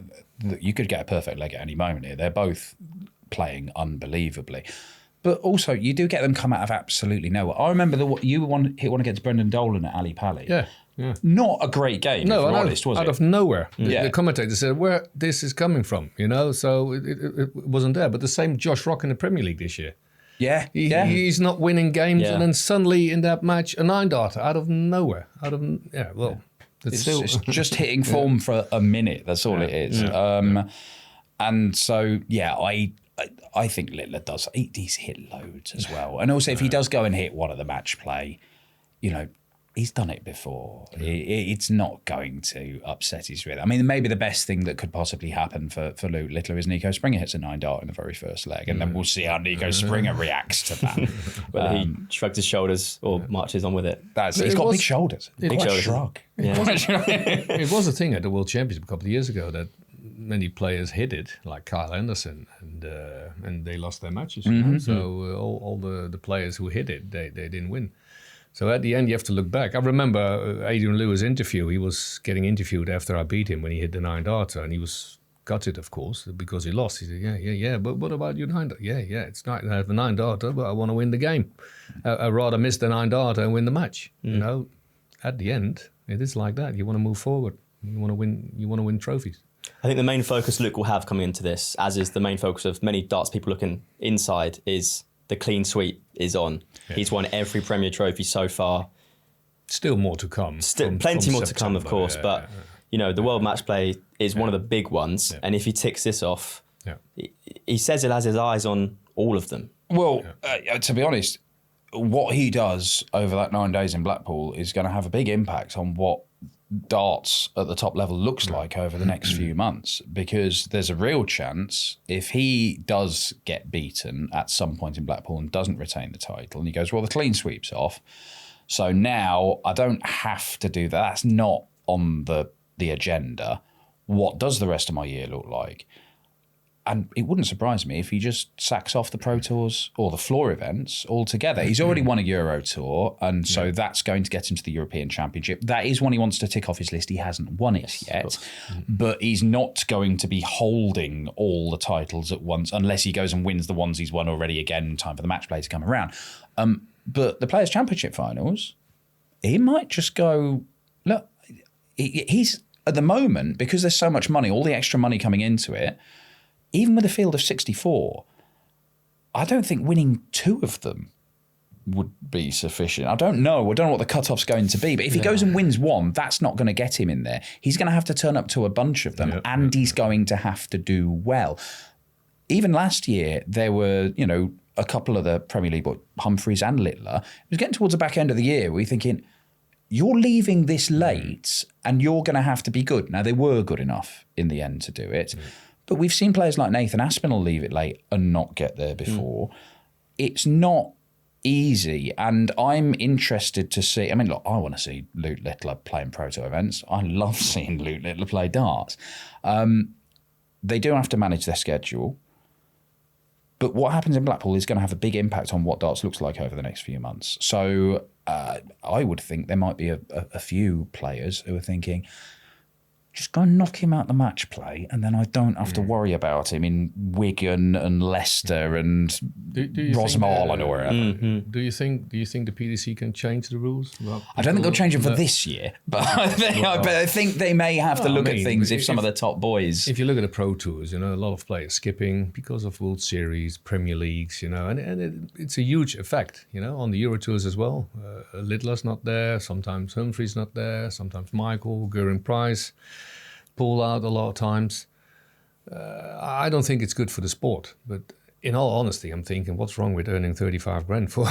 you could get a perfect leg at any moment here. They're both playing unbelievably. But also, you do get them come out of absolutely nowhere. I remember you hit one against Brendan Dolan at Ali Pali. Yeah. Not a great game, if we're honest, was it? Out of nowhere. The commentator said, where this is coming from, So it wasn't there. But the same Josh Rock in the Premier League this year. Yeah. He's not winning games, and then suddenly in that match, a 9-darter out of nowhere. It's just hitting form for a minute. That's all it is. And so, I think Littler does. He's hit loads as well. And also, if he does go and hit one of the match play, he's done it before. It's not going to upset his rhythm. I mean, maybe the best thing that could possibly happen for Luke Littler is Nico Springer hits a 9-dart in the very first leg, and then we'll see how Nico Springer reacts to that. Whether he shrugs his shoulders or marches on with it. He's got big shoulders. Big shoulders. Shrug. Yeah. It was a thing at the World Championship a couple of years ago that many players hit it, like Kyle Anderson, and they lost their matches. So all the players who hit it, they didn't win. So at the end, you have to look back. I remember Adrian Lewis' interview. He was getting interviewed after I beat him when he hit the 9-darter, and he was gutted, of course, because he lost. He said, yeah, but what about your 9-darter? Yeah, it's nice to have a 9-darter, but I want to win the game. I'd rather miss the 9-darter and win the match. At the end, it is like that. You want to move forward. You want to win trophies. I think the main focus Luke will have coming into this, as is the main focus of many darts people looking inside, is the clean sweep is on. Yeah. He's won every Premier Trophy so far. Still more to come. Plenty more to come, of course. Yeah, but the World Matchplay is one of the big ones. Yeah. And if he ticks this off, he says he has his eyes on all of them. Well, to be honest, what he does over that 9 days in Blackpool is going to have a big impact on what darts at the top level looks like over the next few months, because there's a real chance if he does get beaten at some point in Blackpool and doesn't retain the title, and he goes, well, the clean sweep's off, so now I don't have to do that. That's not on the agenda. What does the rest of my year look like? And it wouldn't surprise me if he just sacks off the Pro Tours or the floor events altogether. He's already won a Euro Tour, and so that's going to get him to the European Championship. That is one he wants to tick off his list. He hasn't won it yet, but he's not going to be holding all the titles at once unless he goes and wins the ones he's won already again in time for the match play to come around. But the Players' Championship finals, he might just go, look, he's at the moment, because there's so much money, all the extra money coming into it, even with a field of 64, I don't think winning 2 of them would be sufficient. I don't know what the cutoff's going to be, but if he goes and wins 1, that's not going to get him in there. He's going to have to turn up to a bunch of them, and he's going to have to do well. Even last year, there were, a couple of the Premier League, but Humphreys and Littler. It was getting towards the back end of the year where you're thinking, you're leaving this late and you're going to have to be good. Now, they were good enough in the end to do it. But we've seen players like Nathan Aspinall leave it late and not get there before. It's not easy, and I'm interested to see. I mean, look, I want to see Luke Littler playing Pro Tour events. I love seeing Luke Littler play darts. They do have to manage their schedule, but what happens in Blackpool is going to have a big impact on what darts looks like over the next few months. So I would think there might be a few players who are thinking, just go and knock him out the match play, and then I don't have to worry about him in Wigan and Leicester and Rosmalen or wherever. Do you think the PDC can change the rules? I don't think they'll change them for this year, but I think they may have to look at things if some of the top boys. If you look at the Pro Tours, a lot of players skipping because of World Series, Premier Leagues, and it's a huge effect, on the Euro Tours as well. Littler's not there, sometimes Humphreys not there, sometimes Michael, Göring Price pull out a lot of times. I don't think it's good for the sport, but in all honesty, I'm thinking, what's wrong with earning 35 grand for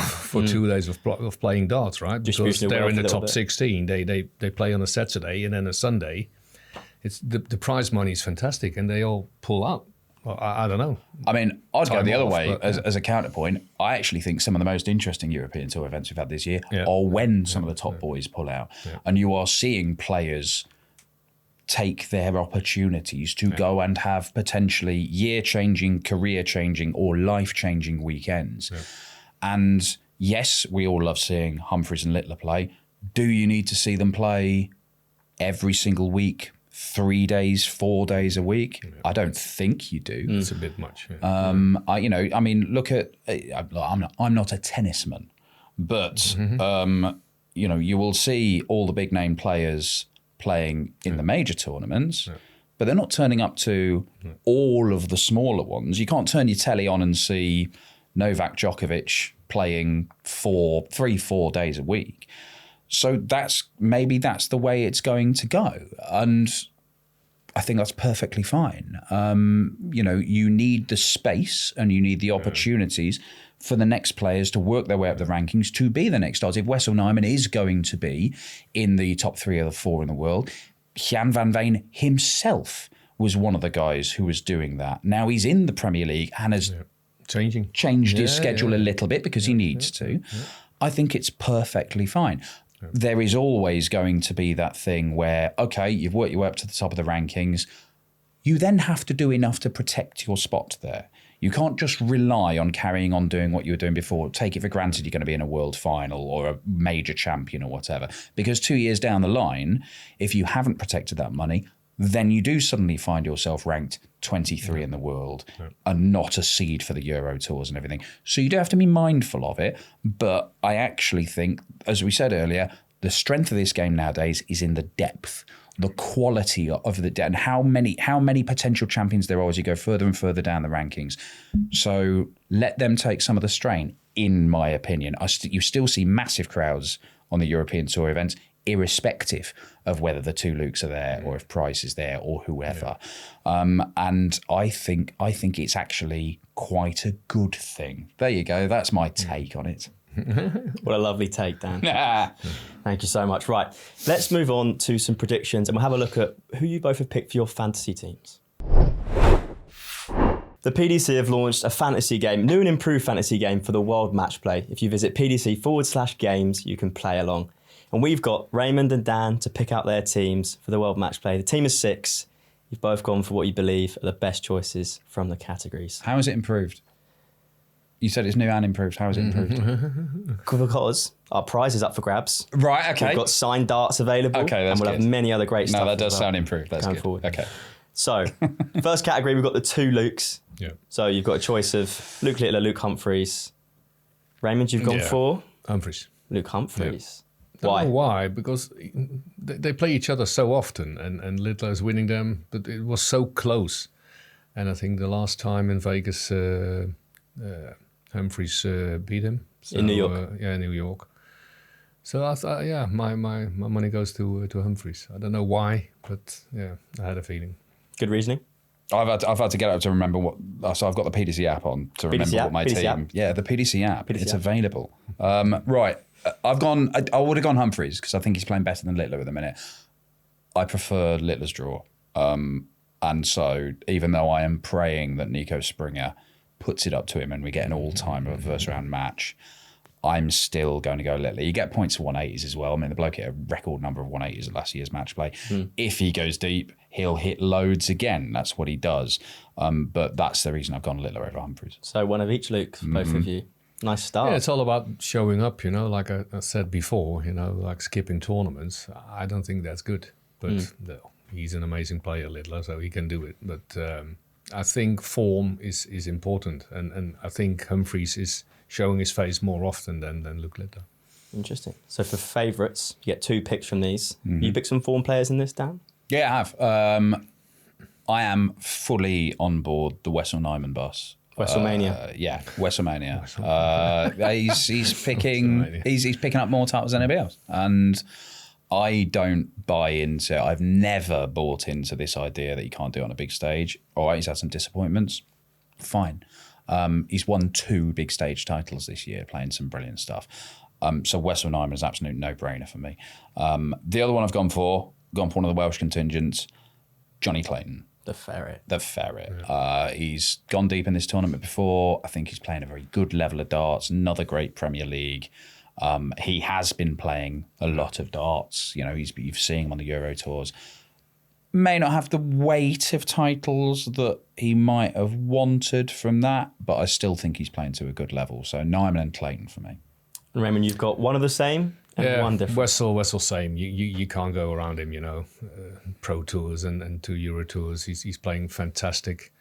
2 days of playing darts, right? Because they're in the top 16. They play on a Saturday and then a Sunday. It's the prize money is fantastic, and they all pull out. Well, I don't know. I mean, I'd go the other way as a counterpoint. I actually think some of the most interesting European Tour events we've had this year are when some of the top boys pull out, and you are seeing players take their opportunities to go and have potentially year-changing, career-changing or life-changing weekends. And yes, we all love seeing Humphreys and Littler play. Do you need to see them play every single week, 3 days, 4 days a week? I don't think you do. It's a bit much. Look at, I'm not a tennisman, but, you will see all the big name players playing in the major tournaments, but they're not turning up to all of the smaller ones. You can't turn your telly on and see Novak Djokovic playing 3-4 days a week. So that's the way it's going to go. And I think that's perfectly fine. You need the space and you need the opportunities for the next players to work their way up the rankings to be the next odds. If Wessel Nijman is going to be in the top 3 or the 4 in the world, Jan van Veen himself was one of the guys who was doing that. Now he's in the Premier League and has changed his schedule a little bit because he needs to. I think it's perfectly fine. There is always going to be that thing where, okay, you've worked your way up to the top of the rankings. You then have to do enough to protect your spot there. You can't just rely on carrying on doing what you were doing before. Take it for granted you're going to be in a world final or a major champion or whatever. Because 2 years down the line, if you haven't protected that money, then you do suddenly find yourself ranked 23 in the world and not a seed for the Euro Tours and everything. So you do have to be mindful of it. But I actually think, as we said earlier, the strength of this game nowadays is in the depth, the quality of the depth, and how many potential champions there are as you go further and further down the rankings. So let them take some of the strain, in my opinion. You still see massive crowds on the European Tour events. irrespective of whether the two Lukes are there or if Price is there or whoever. And I think it's actually quite a good thing. There you go. That's my take on it. What a lovely take, Dan. Thank you so much. Right, let's move on to some predictions and we'll have a look at who you both have picked for your fantasy teams. The PDC have launched a fantasy game, new and improved fantasy game for the World Matchplay. If you visit PDC/games, you can play along. And we've got Raymond and Dan to pick out their teams for the World Matchplay. The team is 6. You've both gone for what you believe are the best choices from the categories. How is it improved? You said it's new and improved. How is it improved? Because our prize is up for grabs. Right, okay. We've got signed darts available. Okay, that's and we'll good. have many other great stuff. No, that does as well sound improved. That's going good. forward. Okay. So, first category, we've got the 2 Lukes. Yeah. So you've got a choice of Luke Littler, Luke Humphreys. Raymond, you've gone for Humphreys. Luke Humphreys. Don't Why? know why, because they play each other so often and Littler's winning them, but it was so close. And I think the last time in Vegas, Humphreys beat him. So, In New York. New York. So I thought, my money goes to Humphreys. I don't know why, but yeah, I had a feeling. Good reasoning. I've had to get up to remember what. So I've got the PDC app on to remember what my PDC team. app? Yeah, the PDC app. It's app. available. Right. I've gone. I would have gone Humphreys because I think he's playing better than Littler at the minute. I prefer Littler's draw. And so even though I am praying that Nico Springer puts it up to him and we get an all-time of a first round match, I'm still going to go Littler. You get points for 180s as well. I mean, the bloke hit a record number of 180s at last year's match play. If he goes deep, he'll hit loads again. That's what he does. But that's the reason I've gone Littler over Humphreys. So one of each Luke, both of you. Nice start. Yeah, it's all about showing up, like I said before, like skipping tournaments. I don't think that's good. But no, he's an amazing player, Littler, so he can do it. But I think form is important. And I think Humphreys is showing his face more often than Luke Littler. Interesting. So for favourites, you get 2 picks from these. You pick some form players in this, Dan? Yeah, I have. I am fully on board the Wessel Nyman bus. WrestleMania. Yeah, WrestleMania. He's picking he's picking up more titles than anybody else, and I don't buy into. I've never bought into this idea that you can't do it on a big stage. All right, he's had some disappointments. Fine. He's won 2 big stage titles this year, playing some brilliant stuff. So Wessel Nyman is an absolute no-brainer for me. The other one I've gone for one of the Welsh contingents, Johnny Clayton. The Ferret. The Ferret. Yeah. He's gone deep in this tournament before. I think he's playing a very good level of darts. Another great Premier League. He has been playing a lot of darts. You've seen him on the Euro tours. May not have the weight of titles that he might have wanted from that, but I still think he's playing to a good level. So Nyman and Clayton for me. And Raymond, you've got one of the same and one different. Wessel same. You can't go around him, Pro Tours and 2 Euro Tours. He's playing fantastic.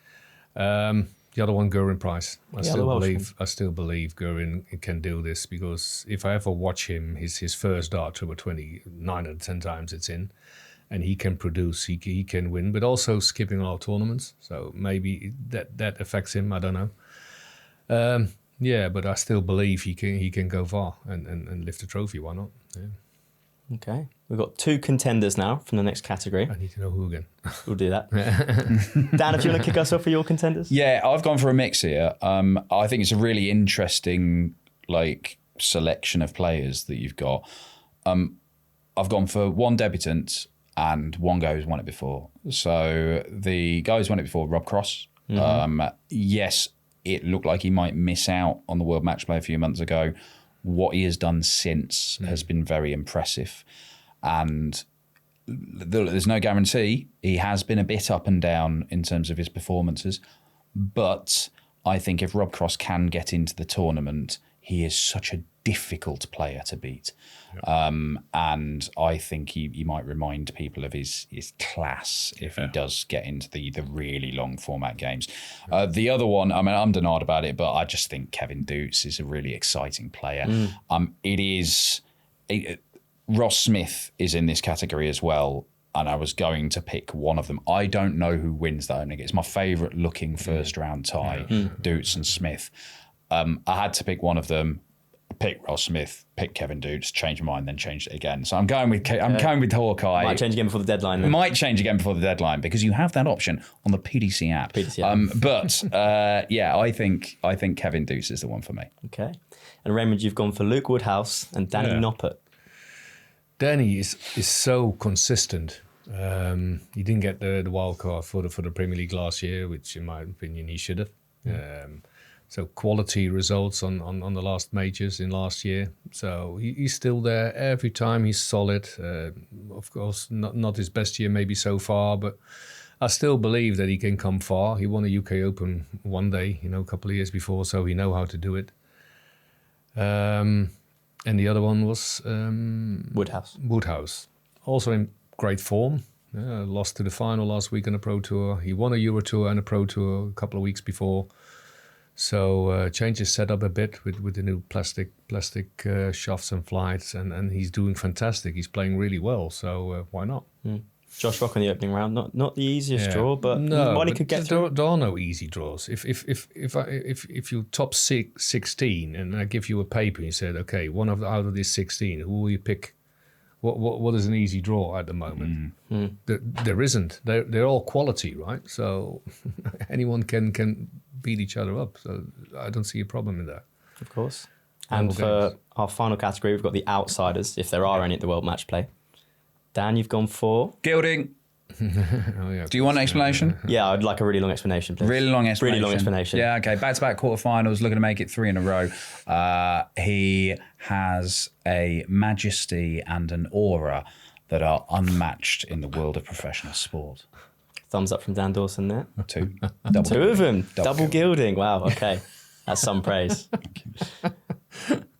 The other one, Gurin Price. I still believe Gurin can do this because if I ever watch him, his first dart over 20, 9 out of 10 times it's in. And he can produce, he can win, but also skipping a lot of tournaments. So maybe that affects him. I don't know. Yeah, but I still believe he can go far and lift a trophy. Why not? Yeah. Okay. We've got 2 contenders now from the next category. I need to know who again. We'll do that. Dan, if you want to kick us off for your contenders? Yeah, I've gone for a mix here. I think it's a really interesting selection of players that you've got. I've gone for 1 debutant and 1 guy who's won it before. So the guy who's won it before, Rob Cross. Yes, it looked like he might miss out on the World Matchplay a few months ago. What he has done since has been very impressive. And there's no guarantee. He has been a bit up and down in terms of his performances. But I think if Rob Cross can get into the tournament, he is such a difficult player to beat. And I think he might remind people of his class if he does get into the really long format games. The other one, I'm denied about it, but I just think Kevin Doots is a really exciting player. Ross Smith is in this category as well, and I was going to pick one of them. I don't know who wins that opening. It's my favourite looking first round tie, Doots and Smith. I had to pick one of them. pick Ross Smith, pick Kevin Dukes, change my mind, then changed it again. So I'm going with Hawkeye. Might change again before the deadline. Then. Might change again before the deadline because you have that option on the PDC app. I think Kevin Dukes is the one for me. Okay. And Raymond, you've gone for Luke Woodhouse and Danny Noppert. Danny is so consistent. He didn't get the wild card for the Premier League last year, which in my opinion he should have. So quality results on the last majors in last year. So he's still there every time. He's solid. Of course, not his best year maybe so far, but I still believe that he can come far. He won a UK Open one day, a couple of years before, so he know how to do it. And the other one was Woodhouse, also in great form. Lost to the final last week on the Pro Tour. He won a Euro Tour and a Pro Tour a couple of weeks before. So changed his setup a bit with the new plastic shafts and flights, and he's doing fantastic. He's playing really well, so why not? Josh Rock in the opening round, not the easiest draw, but one he could get through. There are no easy draws. If you top 16 and I give you a paper and you said, okay, out of these 16, who will you pick? What is an easy draw at the moment? There isn't. They're all quality, right? So anyone can beat each other up. So I don't see a problem in that. Of course. And for our final category, we've got the outsiders, if there are any at the World Matchplay. Dan, you've gone for Gilding. Do you want an explanation? Yeah, I'd like a really long explanation, please. Really long explanation. Yeah, okay. Back-to-back quarterfinals, looking to make it 3 in a row. He has a majesty and an aura that are unmatched in the world of professional sport. Thumbs up from Dan Dawson there. 2. Two of them. Double gilding. Wow, okay. That's some praise.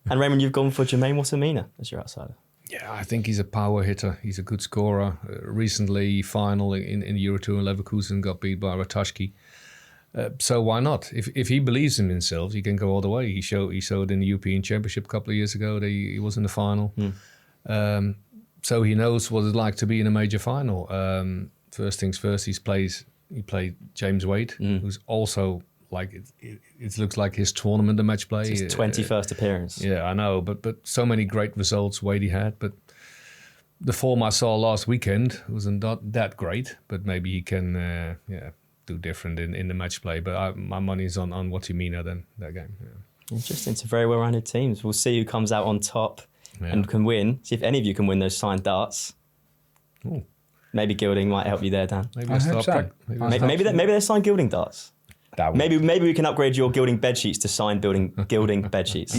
And Raymond, you've gone for Jermaine Watamina as your outsider. Yeah, I think he's a power hitter. He's a good scorer. Recently, final in the Euro Tour in Leverkusen, got beat by Ratashki. So why not? If he believes in himself, he can go all the way. He showed in the European Championship a couple of years ago that he was in the final. So he knows what it's like to be in a major final. First things first, he played James Wade, who's also like it looks like his tournament, the match play. It's his 21st appearance. Yeah, I know, but so many great results Wadey had. But the form I saw last weekend wasn't that great. But maybe he can, do different in the match play. But my money's on Watamina than that game. Yeah. Interesting. It's a very well-rounded teams. We'll see who comes out on top and can win. See if any of you can win those signed darts. Ooh. Maybe gilding might help you there, Dan. Maybe Maybe they sign gilding darts. Maybe we can upgrade your gilding bed sheets to sign gilding bed sheets.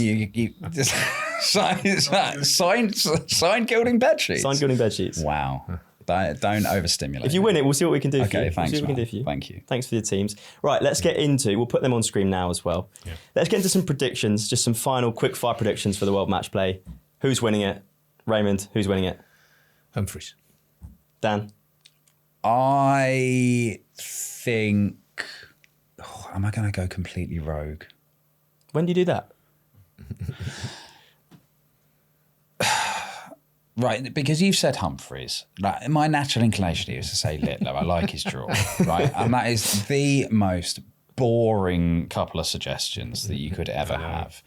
Sign gilding bed sheets. Sign gilding bed sheets. Wow. Don't overstimulate. If you win it, we'll see what we can do for you. Okay, thanks, we'll see what we can do for you. Thank you. Thanks for your teams. Right, let's get into, we'll put them on screen now as well. Yeah. Let's get into some predictions, just some final quick fire predictions for the World Match Play. Who's winning it? Raymond, who's winning it? Humphries. Dan? I think... am I going to go completely rogue? When do you do that? Right, because you've said Humphries. Like, my natural inclination is to say Littler. I like his draw, right? And that is the most boring couple of suggestions that you could ever have.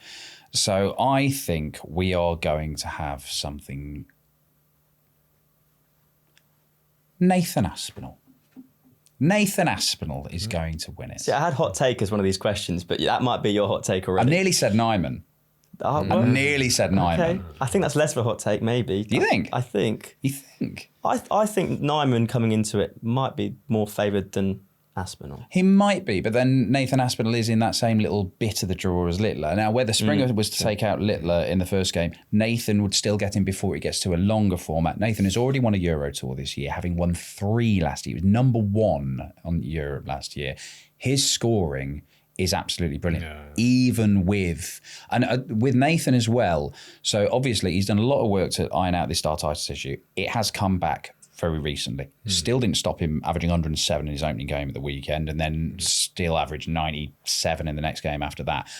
So I think we are going to have something... Nathan Aspinall. Nathan Aspinall is going to win it. See, I had hot take as one of these questions, but that might be your hot take already. I nearly said Nyman. I nearly said Nyman. Okay. I think that's less of a hot take, maybe. Do you think? I think. You think? I think Nyman coming into it might be more favoured than Aspinall. He might be, but then Nathan Aspinall is in that same little bit of the draw as Littler. Now, whether Springer was to take out Littler in the first game, Nathan would still get him before he gets to a longer format. Nathan has already won a Euro Tour this year, having won 3 last year. He was number 1 on Europe last year. His scoring is absolutely brilliant, even with Nathan as well. So obviously he's done a lot of work to iron out this startitis issue. It has come back very recently. Still didn't stop him averaging 107 in his opening game at the weekend, and then still averaged 97 in the next game after that.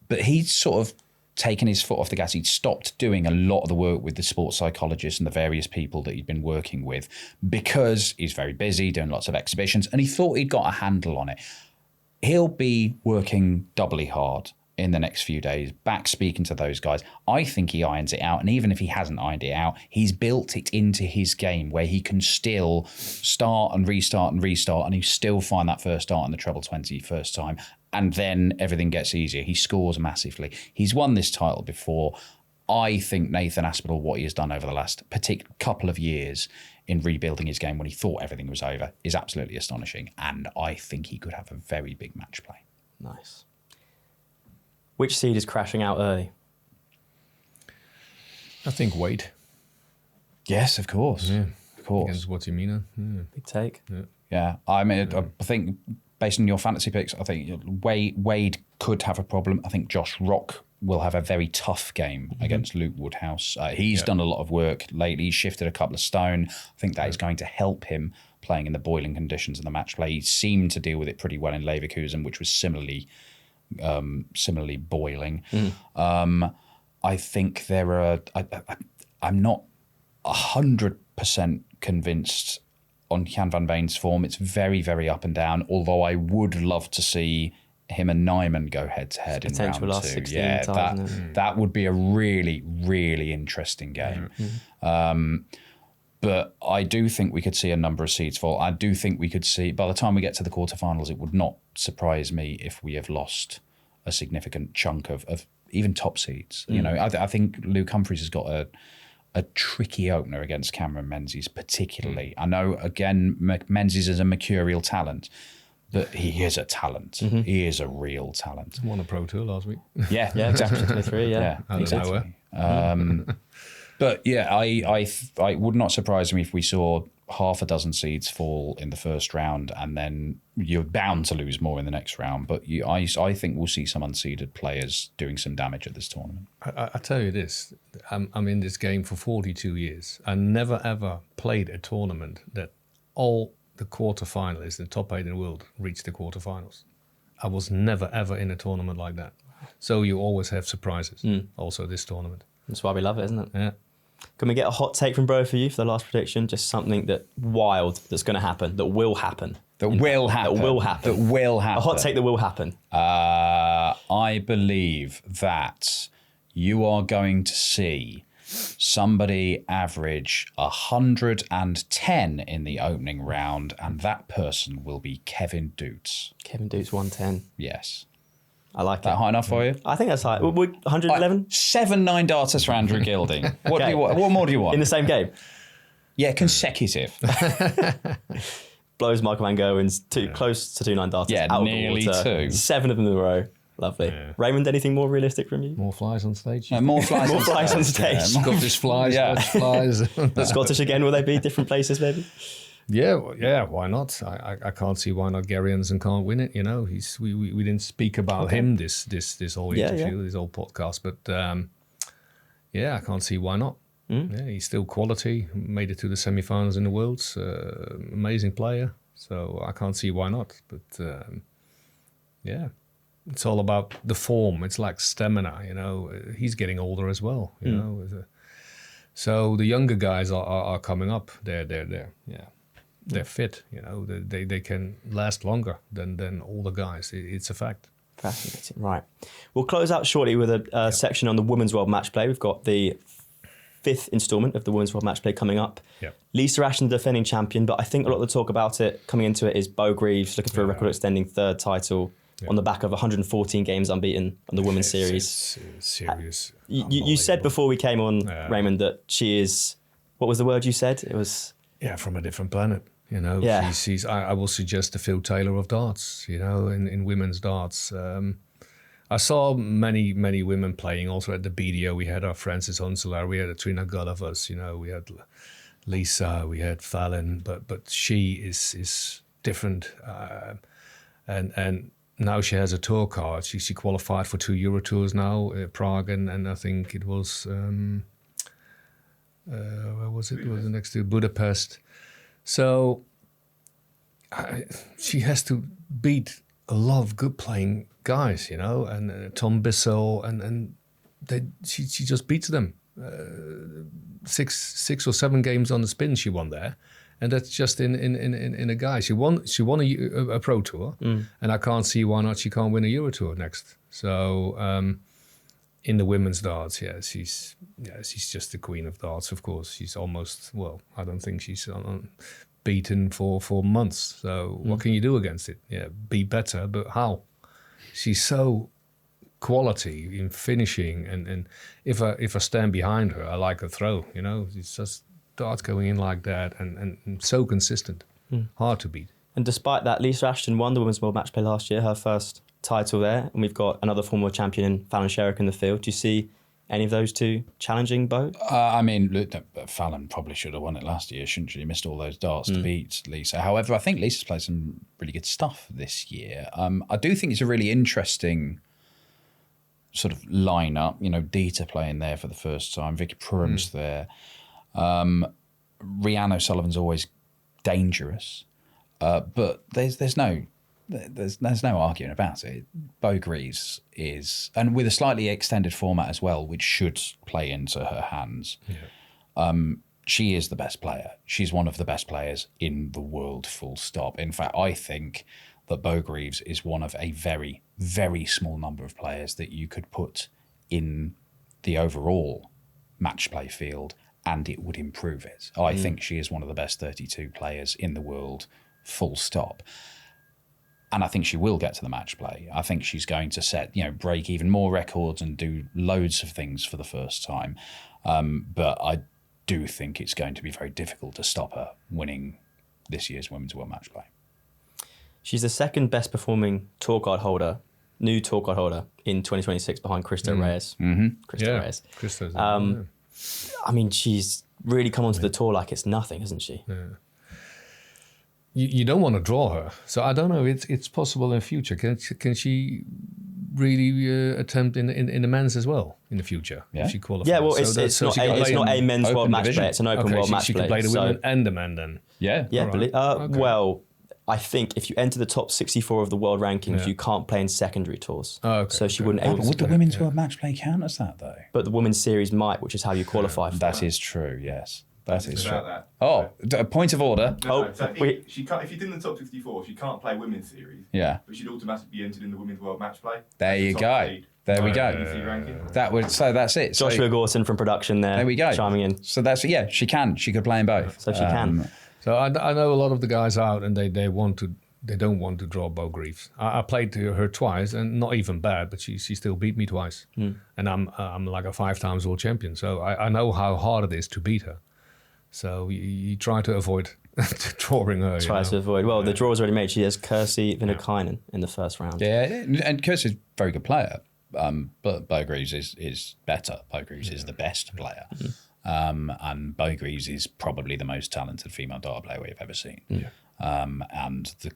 But he's sort of taken his foot off the gas. He'd stopped doing a lot of the work with the sports psychologists and the various people that he'd been working with because he's very busy doing lots of exhibitions, and he thought he'd got a handle on it. He'll be working doubly hard in the next few days, back speaking to those guys. I think he irons it out. And even if he hasn't ironed it out, he's built it into his game where he can still start and restart and you still find that first start in the treble 20 first time. And then everything gets easier. He scores massively. He's won this title before. I think Nathan Aspinall, what he has done over the last couple of years in rebuilding his game when he thought everything was over, is absolutely astonishing. And I think he could have a very big match play. Nice. Which seed is crashing out early? I think Wade. Yes, of course. Yeah. Of course. Against what you mean? Yeah. Big take. Yeah. I mean, I think based on your fantasy picks, I think Wade could have a problem. I think Josh Rock will have a very tough game against Luke Woodhouse. He's done a lot of work lately. He's shifted a couple of stone. I think that is going to help him playing in the boiling conditions in the match play. He seemed to deal with it pretty well in Leverkusen, which was similarly boiling. I think there are. I'm not 100% convinced on Jan van Veen's form. It's very, very up and down. Although I would love to see him and Nyman go head to head in round last 2. 16 Yeah, times, that would be a really, really interesting game. But I do think we could see a number of seeds fall. I do think we could see, by the time we get to the quarterfinals, it would not surprise me if we have lost a significant chunk of even top seeds. You know, I think Luke Humphries has got a tricky opener against Cameron Menzies, particularly. I know, again, Menzies is a mercurial talent, but he is a talent. He is a real talent. Won a Pro Tour last week. Yeah, Exactly. 23, Out of nowhere. But yeah, I would not surprise me if we saw half a dozen seeds fall in the first round, and then you're bound to lose more in the next round. But I think we'll see some unseeded players doing some damage at this tournament. I tell you this, I'm in this game for 42 years. I never ever played a tournament that all the quarterfinalists, the top 8 in the world, reached the quarterfinals. I was never ever in a tournament like that. So you always have surprises. Also this tournament. That's why we love it, isn't it? Yeah. Can we get a hot take from Bro for you for the last prediction? Just something that wild that's going to happen, that will happen. That will happen. That will happen. That will happen. A hot take that will happen. I believe that you are going to see somebody average 110 in the opening round, and that person will be Kevin Doots. Kevin Doots 110. Yes. I like That it. high enough for you? I think that's high. 111? 7-9 darters for Andrew Gilding. What Okay. do you want? What more do you want? In the same game. Yeah, consecutive. Blows Michael Van Gowen's close to 2-9 darters. Yeah, out nearly of the water. 2. 7 of them in a row. Lovely. Yeah. Raymond, anything more realistic from you? More flies on stage. More flies. More flies on stage. Scottish flies, Yeah. Dutch flies. The Scottish again, will they be different places maybe? Yeah, why not? I can't see why not Gary Anderson can't win it. You know, we didn't speak about him this whole interview, this whole podcast, but I can't see why not. Yeah, he's still quality. Made it to the semi-finals in the Worlds. Amazing player. So I can't see why not. But it's all about the form. It's like stamina. You know, he's getting older as well. You know, so the younger guys are coming up. They're they're fit, you know, they can last longer than older guys. It's a fact. Fascinating. Right. We'll close out shortly with a section on the Women's World Matchplay. We've got the 5th instalment of the Women's World Matchplay coming up. Yep. Lisa Ashton, the defending champion, but I think a lot of the talk about it coming into it is Bo Greaves looking for a record-extending 3rd title on the back of 114 games unbeaten on the Women's Series. It's serious. You said before we came on, Raymond, that she is, what was the word you said? It was... Yeah, from a different planet. You know, Yeah. I will suggest the Phil Taylor of darts, you know, in women's darts. I saw many women playing also at the BDO. We had our Frances Hunselaar, we had a Trina Gullivers, you know, we had Lisa, we had Fallon, but she is different. And now she has a tour card. She qualified for 2 Euro Tours now, Prague, and I think it was, where was it? It was next to Budapest. So she has to beat a lot of good playing guys, you know, and Tom Bissell, and she just beats them. 6 or 7 games on the spin she won there, And that's just in a guy. She won a Pro Tour, and I can't see why not she can't win a Euro Tour next. So in the women's darts, she's just the queen of darts. Of course, she's almost I don't think she's beaten for months. So what can you do against it? Yeah, be better, but how? She's so quality in finishing, and if I stand behind her, I like her throw. It's just darts going in like that, and so consistent, hard to beat. And despite that, Lisa Ashton won the Women's World Matchplay last year, her first title there, and we've got another former champion in Fallon Sherrick in the field. Do you see any of those two challenging Bo? I mean, Fallon probably should have won it last year, shouldn't she? Missed all those darts to beat Lisa. However, I think Lisa's played some really good stuff this year. I do think it's a really interesting sort of lineup. Dita playing there for the first time, Vicky Purham's there. Rhiannon O'Sullivan's always dangerous, but there's no arguing about it. Bo Greaves is, and with a slightly extended format as well, which should play into her hands. Yeah. She is the best player. She's one of the best players in the world, full stop. In fact, I think that Bo Greaves is one of a very, very small number of players that you could put in the overall match play field and it would improve it. I think she is one of the best 32 players in the world, full stop. And I think she will get to the match play. I think she's going to break even more records and do loads of things for the first time. But I do think it's going to be very difficult to stop her winning this year's Women's World Matchplay. She's the second best performing tour card holder, new tour card holder in 2026 behind Krista Reyes. Krista Reyes. Krista's I mean, she's really come onto the tour like it's nothing, hasn't she? Yeah. You don't want to draw her, so I don't know. It's possible in the future. Can she really attempt in the men's as well in the future? Yeah. If she qualifies. Yeah, well, it's not a men's world match play. It's an open world match she play. can play the women and the men then. Yeah. Yeah. Right. Well, I think if you enter the top 64 of the world rankings, you can't play in secondary tours. So she wouldn't able to. Would the Women's World Matchplay count as that though? But the women's series might, which is how you qualify for That is true. Yes. That is true. That. Oh, a point of order. No, so she can't, if you're in the top 64, she can't play women's series. Yeah. But she'd automatically be entered in the Women's World Matchplay. There you go. There we go. That's it. Joshua Gorton from production there. There we go. Chiming in. So she could play in both. So she can. So I know a lot of the guys out, and they don't want to draw Bo Greaves. I played her twice, and not even bad, but she still beat me twice. And I'm like a 5 times world champion, so I know how hard it is to beat her. So you try to avoid drawing her. To avoid. Well, the draw's already made. She has Kirsi Vinakainen in the first round. Yeah, and Kirsi's a very good player, but Bo Greaves is better. Bo Greaves is the best player. And Bo Greaves is probably the most talented female dart player we've ever seen. And the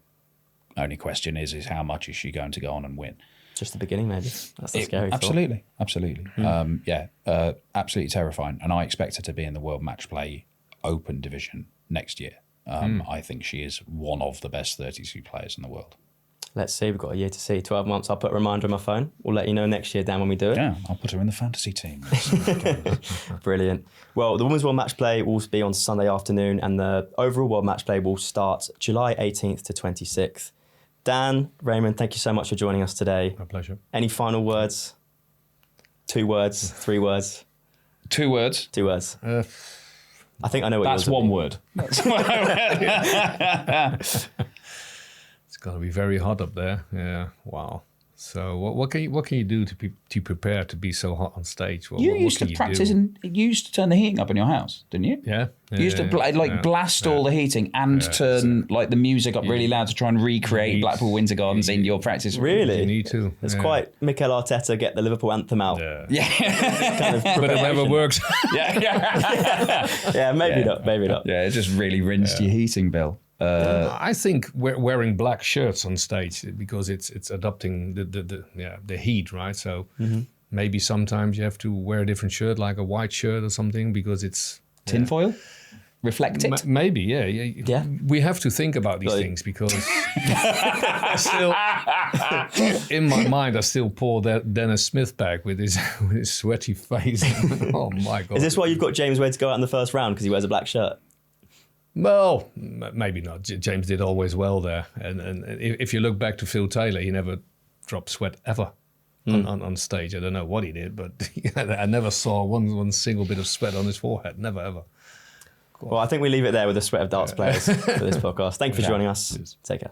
only question is how much is she going to go on and win? Just the beginning, maybe. That's the scary thought. Absolutely. Absolutely terrifying. And I expect her to be in the World Matchplay Open division next year. I think she is one of the best 32 players in the world. Let's see. We've got a year to see. 12 months. I'll put a reminder on my phone. We'll let you know next year, Dan, when we do it. Yeah, I'll put her in the fantasy team. Brilliant. Well, the Women's World Matchplay will be on Sunday afternoon, and the overall World Matchplay will start July 18th to 26th. Dan, Raymond, thank you so much for joining us today. My pleasure. Any final words? 2 words? 3 words? 2 words. 2 words. I think I know what That's yours one would be. word. It's going to be very hot up there. Yeah. Wow. So what can you do to prepare to be so hot on stage? You used to practice and you used to turn the heating up in your house, didn't you? Yeah. You used to blast all the heating and turn the music up really loud to try and recreate Blackpool Winter Gardens in your practice. Really? You need to. It's quite Mikel Arteta get the Liverpool anthem out. Yeah. Kind of But it never works. Yeah, maybe not. Yeah, it just really rinsed your heating bill. I think wearing black shirts on stage because it's adopting the heat, right? So maybe sometimes you have to wear a different shirt, like a white shirt or something, because it's tinfoil. Reflect it. Maybe, yeah. We have to think about these things because I still, in my mind, I still pour that Dennis Smith back with his sweaty face. Oh my God! Is this why you've got James Wade to go out in the first round because he wears a black shirt? Well, maybe not. James did always well there. And if you look back to Phil Taylor, he never dropped sweat ever on stage. I don't know what he did, but I never saw one single bit of sweat on his forehead. Never, ever. Well, I think we leave it there with the sweat of darts players for this podcast. Thank you for joining us. Cheers. Take care.